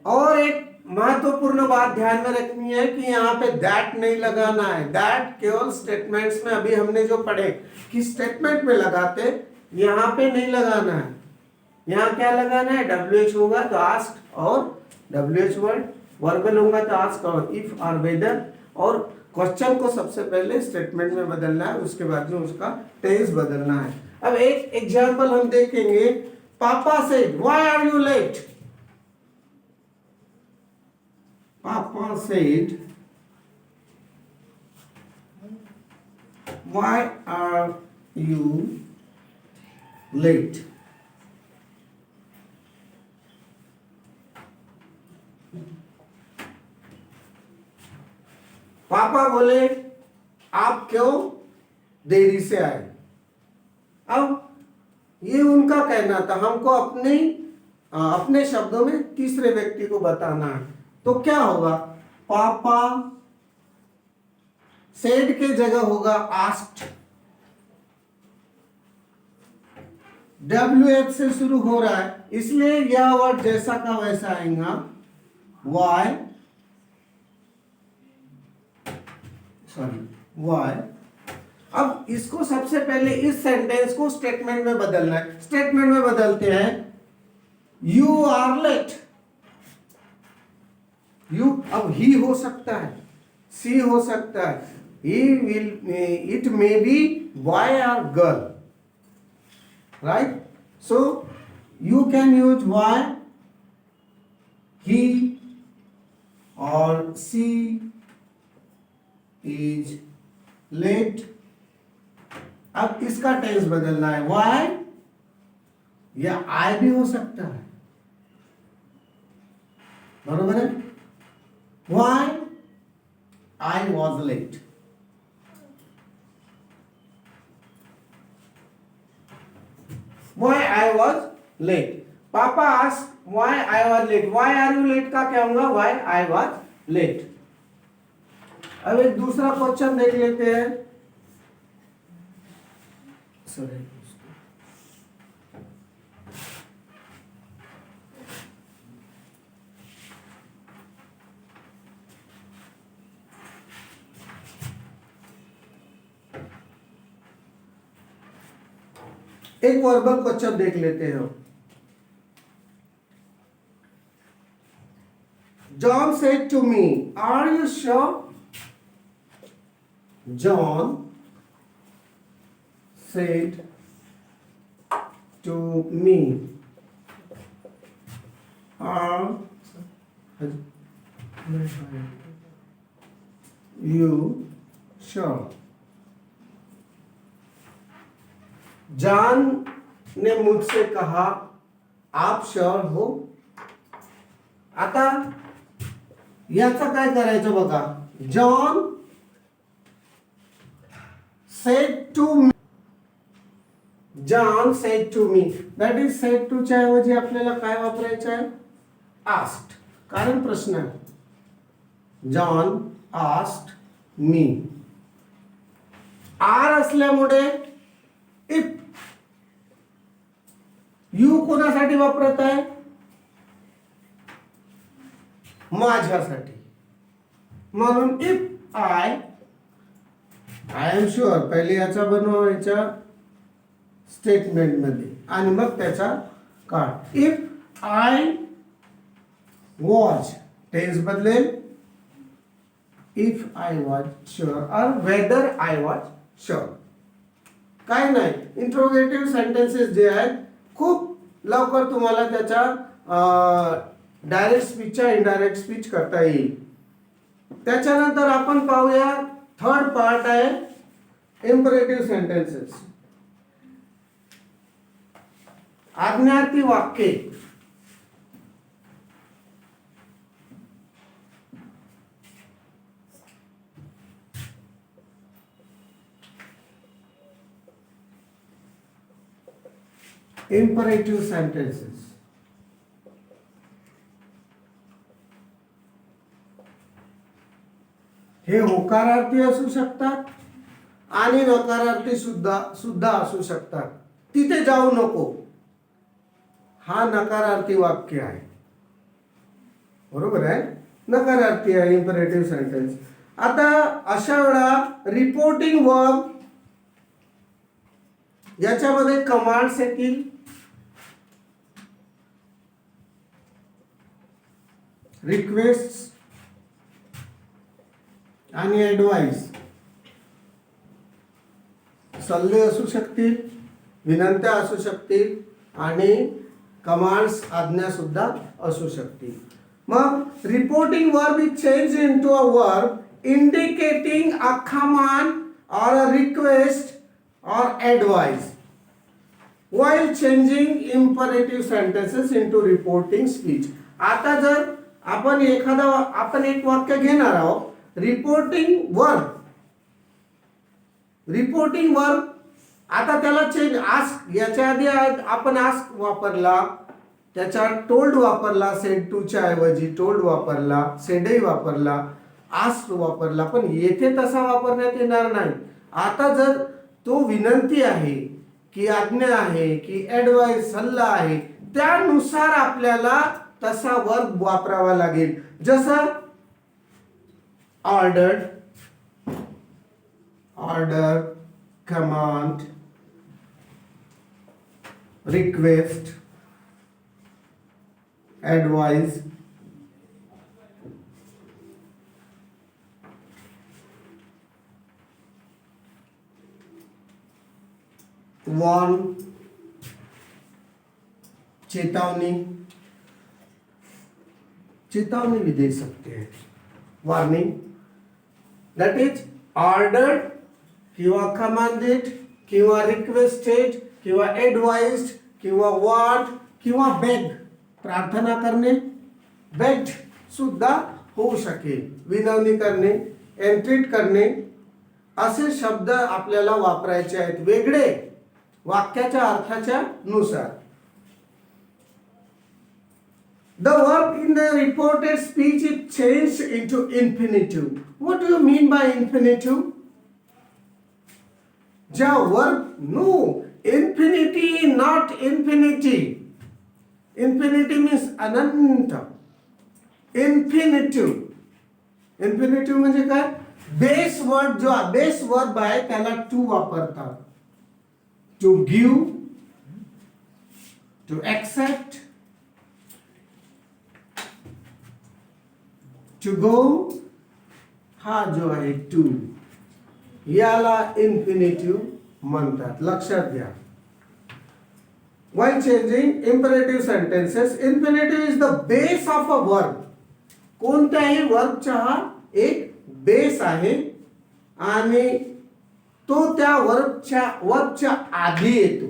और एक महत्वपूर्ण बात ध्यान में रखनी है कि यहाँ पे दैट नहीं लगाना है. दैट केवल स्टेटमेंट्स में, अभी हमने जो पढ़े कि स्टेटमेंट में लगाते, यहाँ पे नहीं लगाना है. यहाँ क्या लगाना है, WH होगा तो आस्क और WH वर्ड, वर्बल होगा तो आस्क और इफ और वेदर. और क्वेश्चन को सबसे पहले स्टेटमेंट में बदलना है, उसके बाद में उसका टेंस बदलना है. अब एक एग्जाम्पल हम देखेंगे. Papa said, why are you late. Papa said, why are you late. पापा बोले आप क्यों देरी से आए. अब ये उनका कहना था, हमको अपने शब्दों में तीसरे व्यक्ति को बताना है. तो क्या होगा, पापा सेड के जगह होगा आस्क्ड. WH से शुरू हो रहा है, इसलिए यह वर्ड जैसा का वैसा आएगा. वाई, अब इसको सबसे पहले इस सेंटेंस को स्टेटमेंट में बदलना है. स्टेटमेंट में बदलते हैं. You R late. यू अब ही हो सकता है, सी हो सकता है, he will, it may be boy और girl, right. So you can use Y, he और सी इज लेट. अब इसका टेंस बदलना है. वाई या आई भी हो सकता है, बरोबर है. Why I was late. Why I was late. Papa ask why I was late. Why are you late का क्या होगा, वाई आई वॉज लेट. अब एक दूसरा क्वेश्चन देख लेते हैं. एक वर्बल क्वेश्चन देख लेते हैं. John said to me, are you sure? John said to me, are you sure? John ने मुझसे कहा, आप श्योर हो. आता याचं काय करायचं बघा. John said to me, John said to me. That is said to च्या ऐवजी आपल्याला काय वापरायचं आहे? आस्क्ड. कारण प्रश्न आहे. John asked me. आर असल्यामुळे इफ. यू कोणासाठी वापरत आहे? माझ्यासाठी. म्हणून इफ आय एम शुअर पहिले याचा बनवायच्या स्टेटमेंट मध्ये आणि मग त्याचा काढ. इफ आय वॉज टेन्स बदलेल. इफ आय वॉज शुअर और वेदर आय वॉज शुअर. काय नाही, इंट्रोगेटिव्ह सेंटेन्सेस जे आहेत खूप लवकर तुम्हाला त्याच्या डायरेक्ट स्पीचच्या इनडायरेक्ट स्पीच करता येईल. त्याच्यानंतर आपण पाहूया थर्ड पार्ट आहे इम्परेटिव्ह सेंटेन्सेस. आज्ञार्थी वाक्ये. imperative sentences. हे होकारार्थी असू शकतात आणि नकारार्थी सुद्धा असू शकतात. तिथे जाऊ नको. हा नकारार्थी वाक्य आहे. बरोबर आहे, नकारार्थी आहे इम्परेटिव्ह सेंटेन्स. आता अशा वेळा रिपोर्टिंग वर्ब याच्यामध्ये कमांड्स येतील. रिक्वेस्ट आणि ॲडवाइस. सल्ले असू शकतील, विनंत्या असू शकतील आणि कमांड्स आज्ञा सुद्धा असू शकतील. मग reporting verb is change into a verb indicating a command और a request or advice while changing imperative sentences into reporting speech. आता जर आपण एक वाक्य घेणार आहोत. रिपोर्टिंग वर्ब आता त्याला चेंज. आस्क याच्या आधी आपण आस्क वापरला, त्याच्या टोल्ड वापरला, सेड टू च्या ऐवजी टोल्ड वापरला, सेडही वापरला, आस्क वापरला, पण येथे तसा वापरण्यात येणार नाही. आता जर तो विनंती आहे की आज्ञा आहे की ॲडवाइस सल्ला आहे, त्यानुसार आपल्याला तसा वर्ब वापरावा लागेल. जसं order, command, request, advise, warn, चेतावनी भी दे सकते हैं. वॉर्निंग. दॅट इज ऑर्डर्ड किंवा कमांडेड किंवा रिक्वेस्टेड किंवा ॲडवाइज्ड किंवा वॉर्ड किंवा बेग. प्रार्थना करणे, बेग्ड सुद्धा होऊ शकेल. विनवणी करणे, एंट्रीट करणे असे शब्द आपल्याला वापरायचे आहेत वेगळे वाक्याच्या अर्थाच्या नुसार. The verb in the reported speech is changed into infinitive. What do you mean by infinitive? Ja verb no infinity, not infinity. Infinity means Anant. Infinitive. Infinitive म्हणजे काय? बेस वर्ड जो बेस वर्ब आहे त्याला to वापरतात. To give, to accept, to go, हा जो आहे to याला इन्फिनिटिव्ह म्हणतात. लक्षात घ्या. While changing imperative sentences, infinitive is the base of a verb. कोणत्याही वर्बचा हा एक बेस आहे आणि तो त्या वर्बच्या आधी येतो,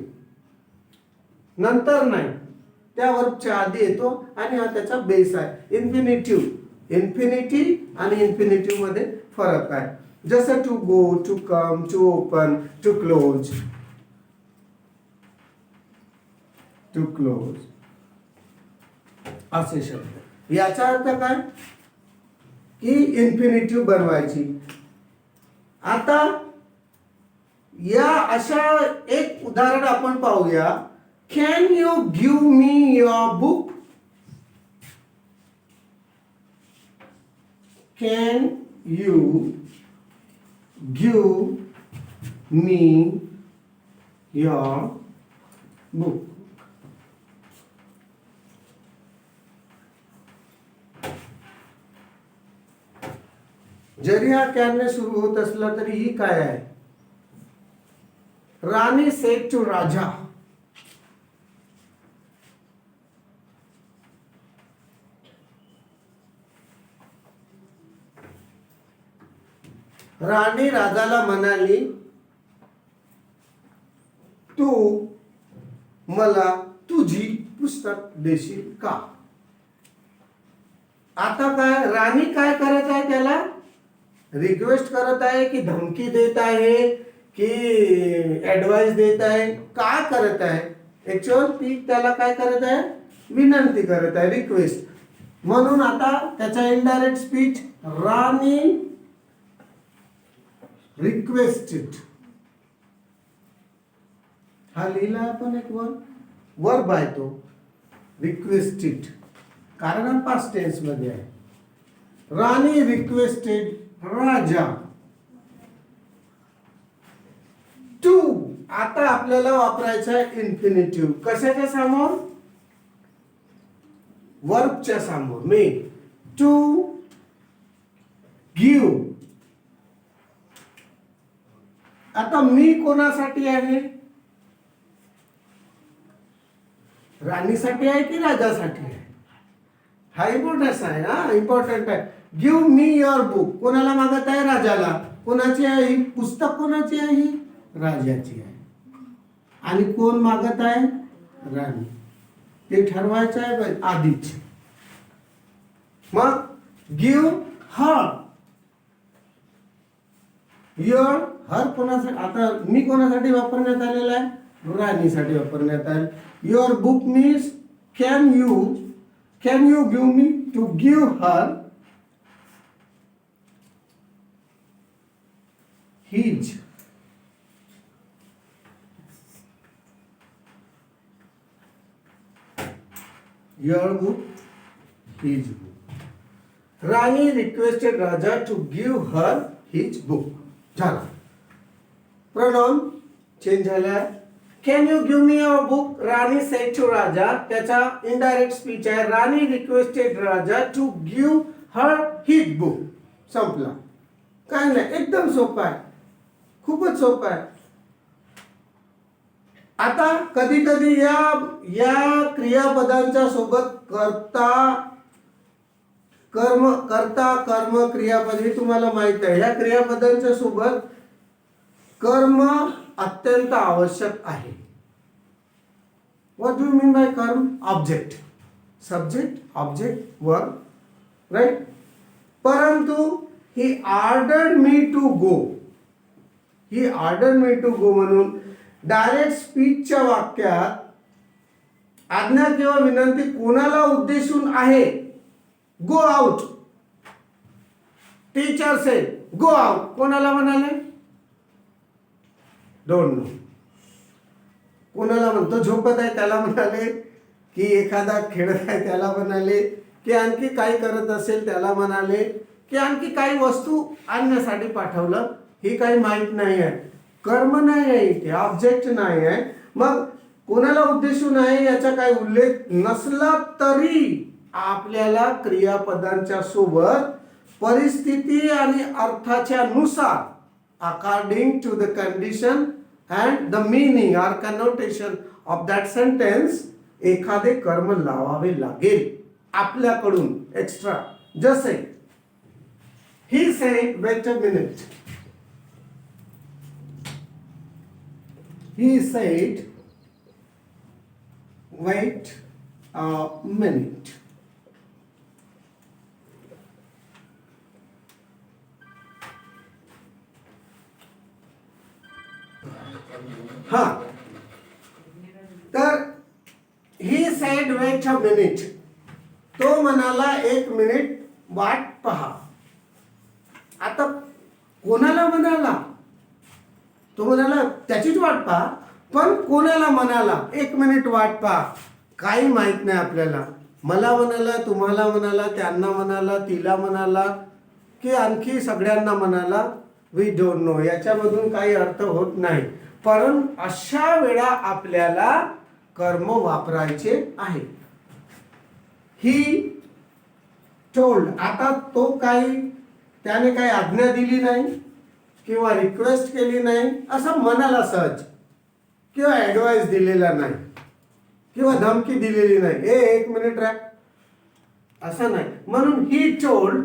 नंतर नाही. त्या वर्बच्या आधी येतो आणि हा त्याचा बेस आहे. इन्फिनिटिव्ह. इन्फिनिटी आणि इन्फिनिटिव्ह मध्ये फरक आहे. जसं to go, to come, to open, to close. To close असे शब्द. याचा अर्थ काय की इन्फिनिटिव्ह बनवायची. आता या अशा एक उदाहरण आपण पाहूया. Can you give me your book. Can you give me your book. जरी हा कॅनने सुरू होत असला तरी ही काय आहे. राणी सेड टू राजा. राणी राजाला म्हणाली तू मला तुझी पुस्तक देशील का. आता काय राणी काय करत आहे, त्याला रिक्वेस्ट करत आहे की धमकी देत आहे की ऍडवाइस देत आहे, काय करत आहे. ऍक्च्युअल ती त्याला काय करत आहे, विनंती करत आहे, रिक्वेस्ट. म्हणून आता त्याचा इनडायरेक्ट स्पीच राणी रिक्वेस्टेड. हा लिहिला आपण एक वर्ब आहे तो रिक्वेस्टेड, कारण हा पास्ट टेन्स मध्ये आहे. Rani requested Raja to. आता आपल्याला वापरायचा आहे इन्फिनिटिव्ह. कशाच्या समोर, वर्बच्या समोर. मी टू गिव्ह. आता मी कोणासाठी आहे, राणीसाठी आहे की राजासाठी आहे. हा इम्पॉर्टन्स आहे, हा इम्पॉर्टंट आहे. गिव्ह मी युअर बुक कोणाला मागत आहे, राजाला. कोणाची आहे ही पुस्तक, कोणाची आहे ही, राजाची आहे. आणि कोण मागत आहे, राणी. ते ठरवायचं आहे आधीच. मग गिव्ह हर. युअर हर कोणासाठी, आता मी कोणासाठी वापरण्यात आलेला आहे, राणीसाठी वापरण्यात आले. Your book means can you give me. To give her his. Your book, his book. Rani requested Raja to give her his book. झाला. प्रोनाउन चेंज झाला. Can you give me your book. Rani said to Raja. त्याचा indirect speech आहे Rani requested Raja to give her his book. संपला. काय नाही, एकदम सोपा आहे, खूपच सोपा आहे. आता कधी कधी या क्रियापदांच्या सोबत कर्म क्रियापद हे तुम्हाला माहित आहे. या क्रियापदांच्या सोबत कर्म अत्यंत आवश्यक आहे. What do you mean by karma. Object, subject, object, verb, right. परंतु he ordered me to go. He ordered me to go म्हणून डायरेक्ट स्पीचच्या वाक्यात आज्ञा किंवा विनंती कोणाला उद्देशून आहे. Go out. Teacher said go out. कोणाला म्हणाले, डोंट नो. कोणाला म्हणतो, झोपत आहे त्याला म्हणाले, की एखादा खेळत आहे त्याला म्हणाले, की आणखी काही करत असेल त्याला म्हणाले, की आणखी काही वस्तू आणण्यासाठी पाठवलं. ही काही माहित नाही आहे. कर्म नाही आहे इथे, ऑब्जेक्ट नाही आहे. मग कोणाला उद्देशून आहे याचा काही उल्लेख नसला तरी आपल्याला क्रियापदांच्या सोबत परिस्थिती आणि अर्थाच्या नुसार according to the condition and the meaning or connotation of that sentence एखादे कर्म लावावे लागेल आपल्याकडून एक्स्ट्रा. जसे he said wait a minute. He said, wait a minute. हा, तर सेड वेट अ मिनिट. तो म्हणाला 1 मिनिट वाट पहा. आता कोणाला म्हणाला? तो म्हणाला त्याचीच वाट पहा, पण कोणाला म्हणाला 1 मिनिट वाट पहा? काही माहित नाही आपल्याला. मला म्हणाला, तुम्हाला म्हणाला, त्यांना म्हणाला, तिला म्हणाला, की आणखी सगळ्यांना म्हणाला, वी डोंट नो. याच्यामधून काही अर्थ होत नाही. परंतु अशा वेळा आपल्याला कर्म वापरायचे आहे. He told. आता तो त्याने काही आज्ञा दिली नाही किंवा रिक्वेस्ट केली नाही, असं म्हणाला सहज, किंवा ऍडवाइस दिलेला नाही किंवा धमकी दिलेली नाही, 1 मिनिट राह, असं नाही. म्हणून ही टोल्ड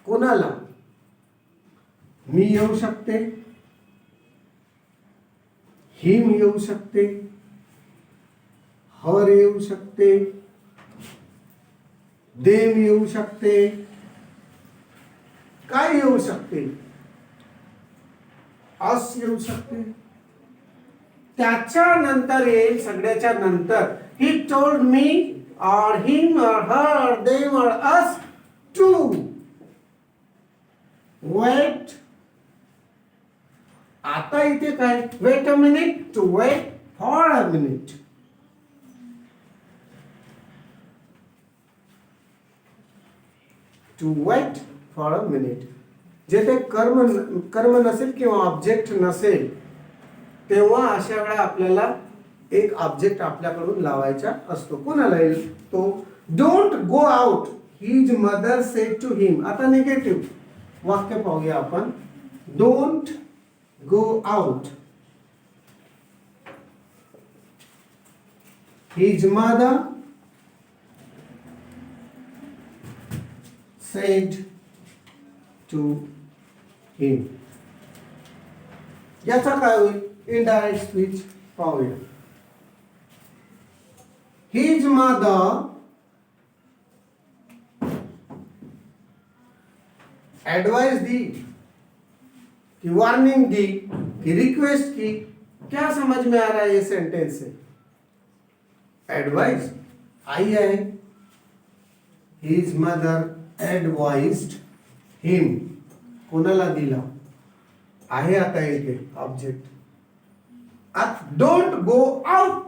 कोणाला? मी येऊ शकते, हिम येऊ शकते, हर येऊ शकते, देव येऊ शकते, काय येऊ शकते, अस येऊ शकते. त्याच्यानंतर येईल, सगळ्याच्या नंतर, he told me or him or her or them or us to wait. आता इथे काय? Wait a minute, to wait for a minute. To wait for a minute. जेथे कर्म नसेल किंवा ऑब्जेक्ट नसेल, तेव्हा अशा वेळा आपल्याला एक ऑब्जेक्ट आपल्याकडून लावायचा असतो. कोणाला येईल? तो don't go out, his mother said to him. आता निगेटिव्ह वाक्य पाहूया आपण. Don't go out, his mother said to him. याचा काय होईल? इनडायरेक्ट स्पीच पाहूया. His mother advised दी कि वार्निंग दी कि रिक्वेस्ट की. क्या समझ में आ रहा है ये सेंटेंस से? एडवाइस आई है. His mother advised him. कोणाला दिला आहे? आता इथे object. Don't go out,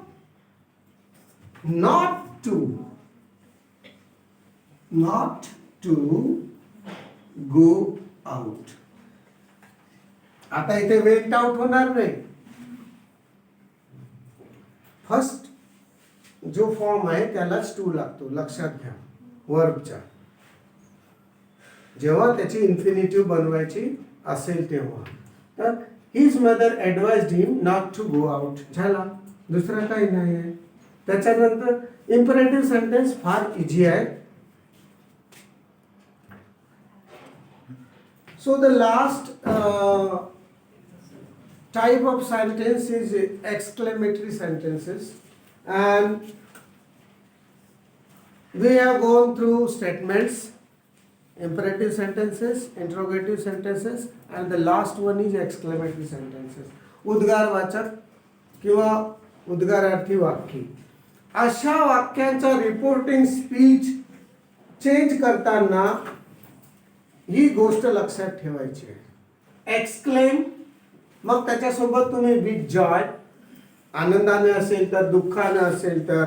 not to go out. आता इथे वेट आउट होणार नाही. फर्स्ट जो फॉर्म आहे त्यालाच टू लागतो, लक्षात घ्या. वर्बच्या जेव्हा त्याची इन्फिनिटिव्ह बनवायची असेल तेव्हा. तर his mother advised him not to go out झाला, दुसरं काही नाही आहे. त्याच्यानंतर इम्परेटिव्ह सेंटेन्स फार इझी आहे. So the last type of sentence is exclamatory sentences, and we have gone through statements, imperative sentences, interrogative sentences, and the last one is exclamatory sentences. उद्गारवाचक किंवा उद्गारार्थी वाक्य. अशा वाक्यांचा रिपोर्टिंग स्पीच चेंज करताना ही गोष्ट लक्षात ठेवायची आहे. एक्सक्लेम, मग त्याच्यासोबत तुम्ही विथ जॉय, आनंदाने असेल तर, दुःखाने असेल तर,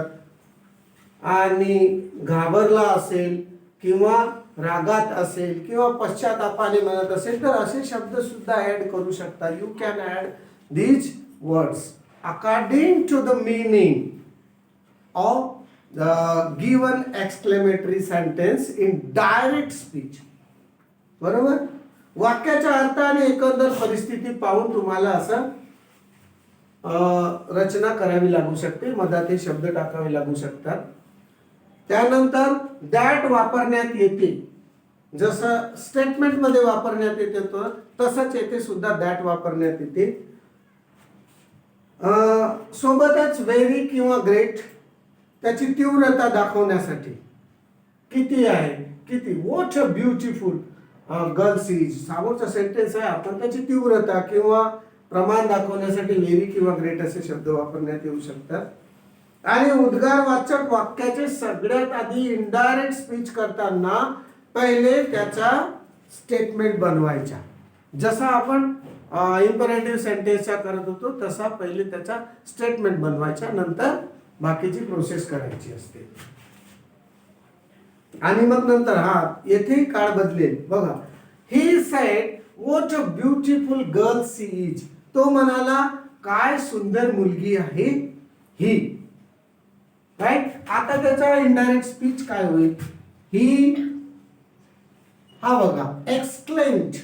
आणि घाबरला असेल किंवा रागात असेल किंवा पश्चातापाने म्हणत असेल तर असे शब्द सुद्धा ऍड करू शकता. You can add these words according to the meaning of the given exclamatory sentence in direct speech. बरोबर? वाक्याच्या अर्थ आणि एकंदर परिस्थिती पाहून तुम्हाला असं रचना करावी लागू शकते, मधात हे शब्द टाकावे लागू शकतात. त्यानंतर दॅट वापरण्यात येते. जसं स्टेटमेंट मध्ये वापरण्यात येते तसंच येथे सुद्धा दॅट वापरण्यात येते. सोबतच व्हेरी किंवा ग्रेट, त्याची तीव्रता दाखवण्यासाठी. किती आहे, किती, what a beautiful girls is, समोरचा सेंटेन्स आहे, आपण त्याची तीव्रता किंवा प्रमाण दाखवण्यासाठी व्हेरी किंवा ग्रेट असे शब्द वापरण्यात येऊ शकतात. आणि उद्गारवाचक वाक्याचे सगळ्यात आधी इनडायरेक्ट स्पीच करताना पहिले त्याचा स्टेटमेंट बनवायचा. जसा आपण इम्परेटिव्ह सेंटेन्सचा करत होतो तसा पहिले त्याचा स्टेटमेंट बनवायचा, नंतर बाकीची प्रोसेस करायची असते. आणि मग नंतर येथे काळ बदलेल बघा. He said what a beautiful girl she is. तो म्हणाला काय सुंदर मुलगी आहे ही. राईट. आता त्याचा इनडायरेक्ट स्पीच काय होईल? ही बघा एक्सक्लेम्ड.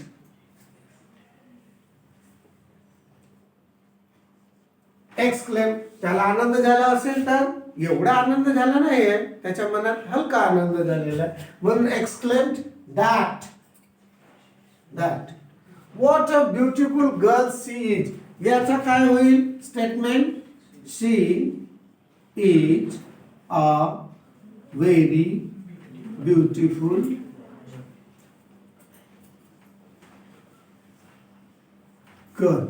एक्सक्लेम. त्याला आनंद झाला असेल तर एवढा आनंद झाला नाहीये, त्याच्या मनात हलका आनंद झालेला आहे म्हणून exclaimed that. What a beautiful girl she is. याचा काय होईल statement? She is a very beautiful girl.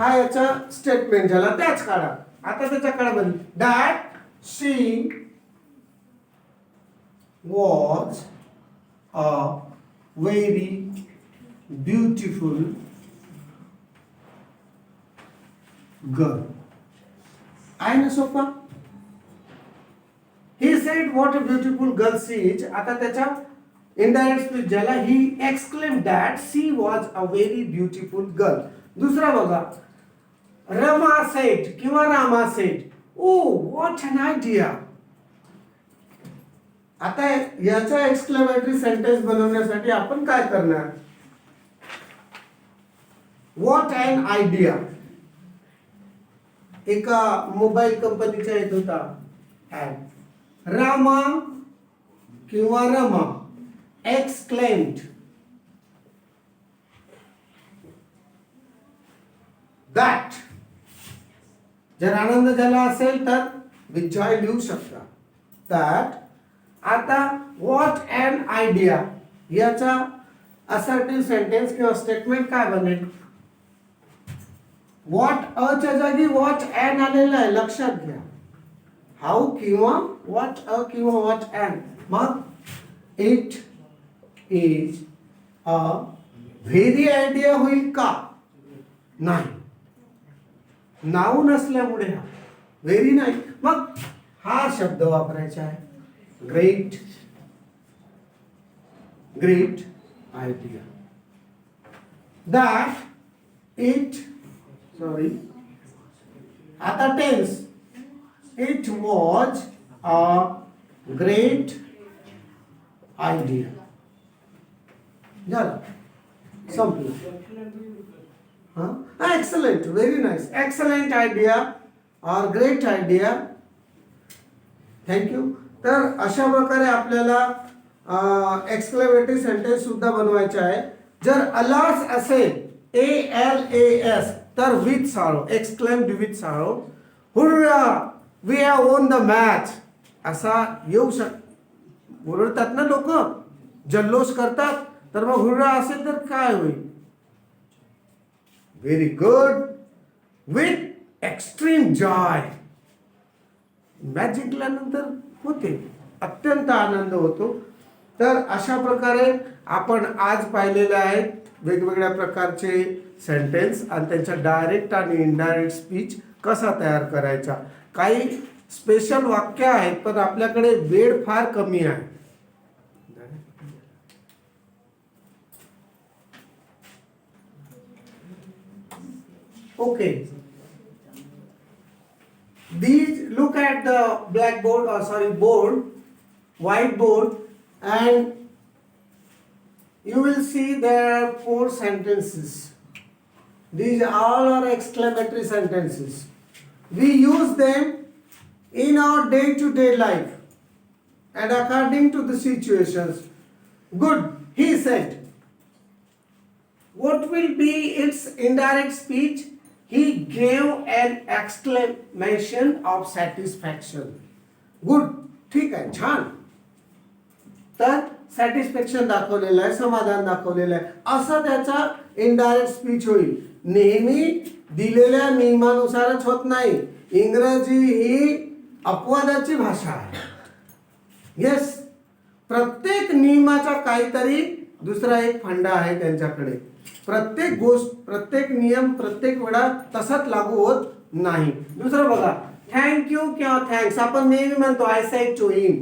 याचा स्टेटमेंट झाला. त्याच काळात आता त्याच्या काळामध्ये that she was a very beautiful girl. आहे ना सोपा? He said what a beautiful girl she is. आता त्याचा इनडायरेक्ट स्पीच झाला. He exclaimed that she was a very beautiful girl. दुसरा बघा. रमा सेड किंवा Rama sed, O what N idea. आता याचा एक्सक्लेमेटरी सेंटेन्स बनवण्यासाठी आपण काय करणार? What N idea. एका मोबाईल कंपनीचा येत होता ऍड. रामा किंवा रमा एक्सक्लेम्ड दॅट. जर आनंद झाला असेल तर विथ जॉय लिहू शकता दॅट. आता व्हॉट एन आयडिया याचा असर्टिव्ह सेंटेन्स किंवा स्टेटमेंट काय बनेल? व्हॉट अच्या जागी व्हॉट एन आलेला आहे, लक्षात घ्या. हाऊ किंवा व्हॉट अ किंवा व्हॉट एन. मग it is a very idea होईल का? नाही, नाऊन असल्यामुळे व्हेरी नाही. मग शब्द वापरायचा आहे. Great. Great idea. That it आता tense. It was a great idea. झालं, संपलं. Excellent. Very nice. Excellent idea और ग्रेट आयडिया. थँक्यू. तर अशा प्रकारे आपल्याला एक्सक्लेमेटरी सेंटेन्स सुद्धा बनवायचे आहे. जर अलास असेल ALAS तर with sorrow. Exclaimed with sorrow. Hurrah we have won the match असा येऊ ओरडतात ना लोक, जल्लोष करतात. तर मग हुर्रा असेल तर काय होईल? Very good with extreme Joy. Match जिंकल्यानंतर होते अत्यंत आनंद होतो. तर अशा प्रकारे आपण आज पाहिलेले आहेत वेगवेगळ्या प्रकारचे सेंटेन्स आणि त्यांचा डायरेक्ट आणि इनडायरेक्ट स्पीच कसा तयार करायचा. काही स्पेशल वाक्य आहेत पण आपल्याकडे वेळ फार कमी आहे. Okay. These, look at the blackboard board, whiteboard, and you will see there are 4 sentences. These all are exclamatory sentences. We use them in our day-to-day life and according to the situations. Good, he said. What will be its indirect speech? He gave an exclamation of satisfaction. Good. ठीक आहे, छान. तर satisfaction दाखवलेलं आहे, समाधान दाखवलेलं आहे, असा त्याचा इनडायरेक्ट स्पीच होईल. नेहमी दिलेल्या नियमानुसारच होत नाही. इंग्रजी ही अपवादाची भाषा आहे. येस, प्रत्येक नियमाचा काहीतरी दुसरा एक फंडा आहे त्यांच्याकडे. प्रत्येक गोष्ट, प्रत्येक नियम प्रत्येक वेळा तसाच लागू होत नाही. दुसरं बघा, थँक्यू किंवा थँक्स आपण नेहमी म्हणतो आय सेड टू हिम.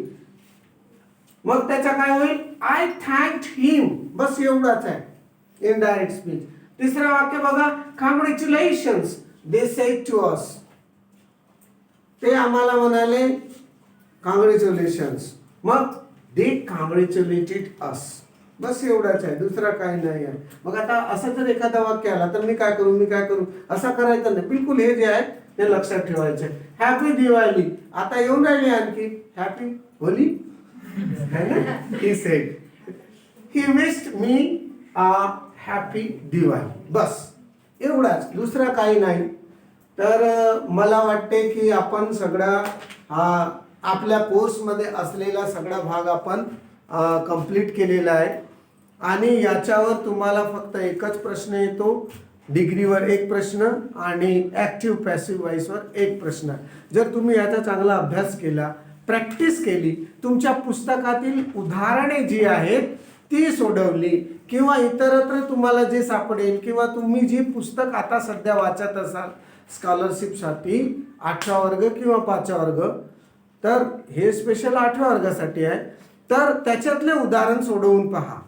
मग त्याचा काय होईल? आय थँक्ड हिम. बस एवढाच आहे इनडायरेक्ट स्पीच. तिसरं वाक्य बघा, congratulations they said to us. ते आम्हाला म्हणाले कॉंग्रॅच्युलेशन्स. मग दे कॉंग्रॅच्युलेटेड अस. बस एवढाच आहे, दुसरा काही नाही आहे. मग आता असं जर एखादा वाक्य आला तर मी काय करू असं करायचं नाही. बिलकुल हे जे आहे ते लक्षात ठेवायचं आहे. हॅपी दिवाळी. आता येऊन राहिली आणखी happy Holi. He said he wished me happy Diwali. बस एवढाच, दुसरा काही नाही. तर मला वाटते की आपण सगळा आपल्या कोर्समध्ये असलेला सगळा भाग आपण कंप्लीट केलेला आहे. आणि याच्यावर तुम्हाला फक्त एकच प्रश्न येतो. डिग्रीवर एक प्रश्न आणि ॲक्टिव्ह पॅसिव्ह वॉइसवर एक प्रश्न. जर तुम्ही याचा चांगला अभ्यास केला, प्रॅक्टिस केली, तुमच्या पुस्तकातील उदाहरणे जी आहेत ती सोडवली किंवा इतरत्र तुम्हाला जे सापडेल किंवा तुम्ही जी पुस्तक आता सध्या वाचत असाल स्कॉलरशिपसाठी 8वा वर्ग किंवा 5वा वर्ग, तर हे स्पेशल 8व्या वर्गासाठी आहे, तर त्याच्यातले उदाहरण सोडवून पहा.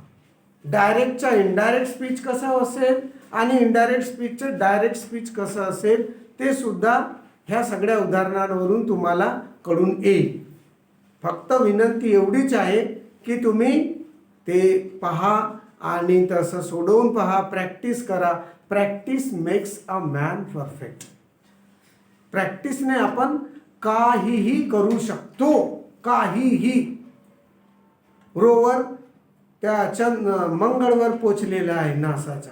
डायरेक्टचा इनडायरेक्ट स्पीच कसा असेल आणि इनडायरेक्ट स्पीचचं डायरेक्ट स्पीच कसं असेल ते सुद्धा ह्या सगळ्या उदाहरणांवरून तुम्हाला कळून येईल. फक्त विनंती एवढीच आहे की तुम्ही ते पहा आणि तसं सोडवून पहा, प्रॅक्टिस करा. Practice makes a man perfect. प्रॅक्टिसने आपण काहीही करू शकतो, काहीही. रोवर त्या मंगळवर पोचलेला आहे नासाचा.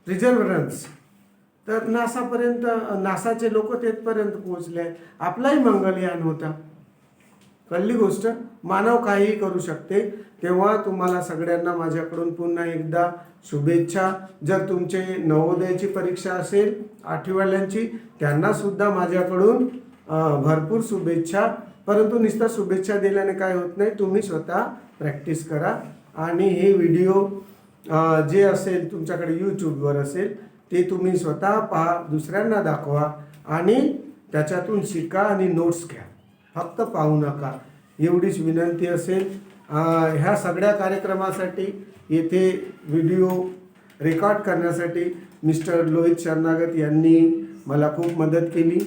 प्रिझर्व्हरन्स. तर नासाचे लोक तेथपर्यंत पोहोचले आहेत. आपलाही मंगलयान होता. कळली गोष्ट. मानव काहीही करू शकते. तेव्हा तुम्हाला सगळ्यांना माझ्याकडून पुन्हा एकदा शुभेच्छा. जर तुमचे नवोदयाची परीक्षा असेल 8वीवाल्यांची, त्यांना सुद्धा माझ्याकडून भरपूर शुभेच्छा. परंतु नुसतं शुभेच्छा दिल्याने काय होत नाही, तुम्ही स्वतः प्रॅक्टिस करा. आणि हे व्हिडिओ जे असेल तुमच्याकडे यूट्यूबवर असेल ते तुम्ही स्वतः पहा, दुसऱ्यांना दाखवा आणि त्याच्यातून शिका आणि नोट्स घ्या. फक्त पाहू नका, एवढीच विनंती असेल. ह्या सगळ्या कार्यक्रमासाठी येथे व्हिडिओ रेकॉर्ड करण्यासाठी मिस्टर लोहित शरणागत यांनी मला खूप मदत केली.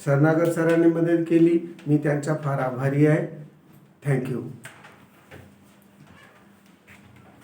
शरणागत सरांनी मदत केली. मी त्यांचा फार आभारी आहे. थँक्यू.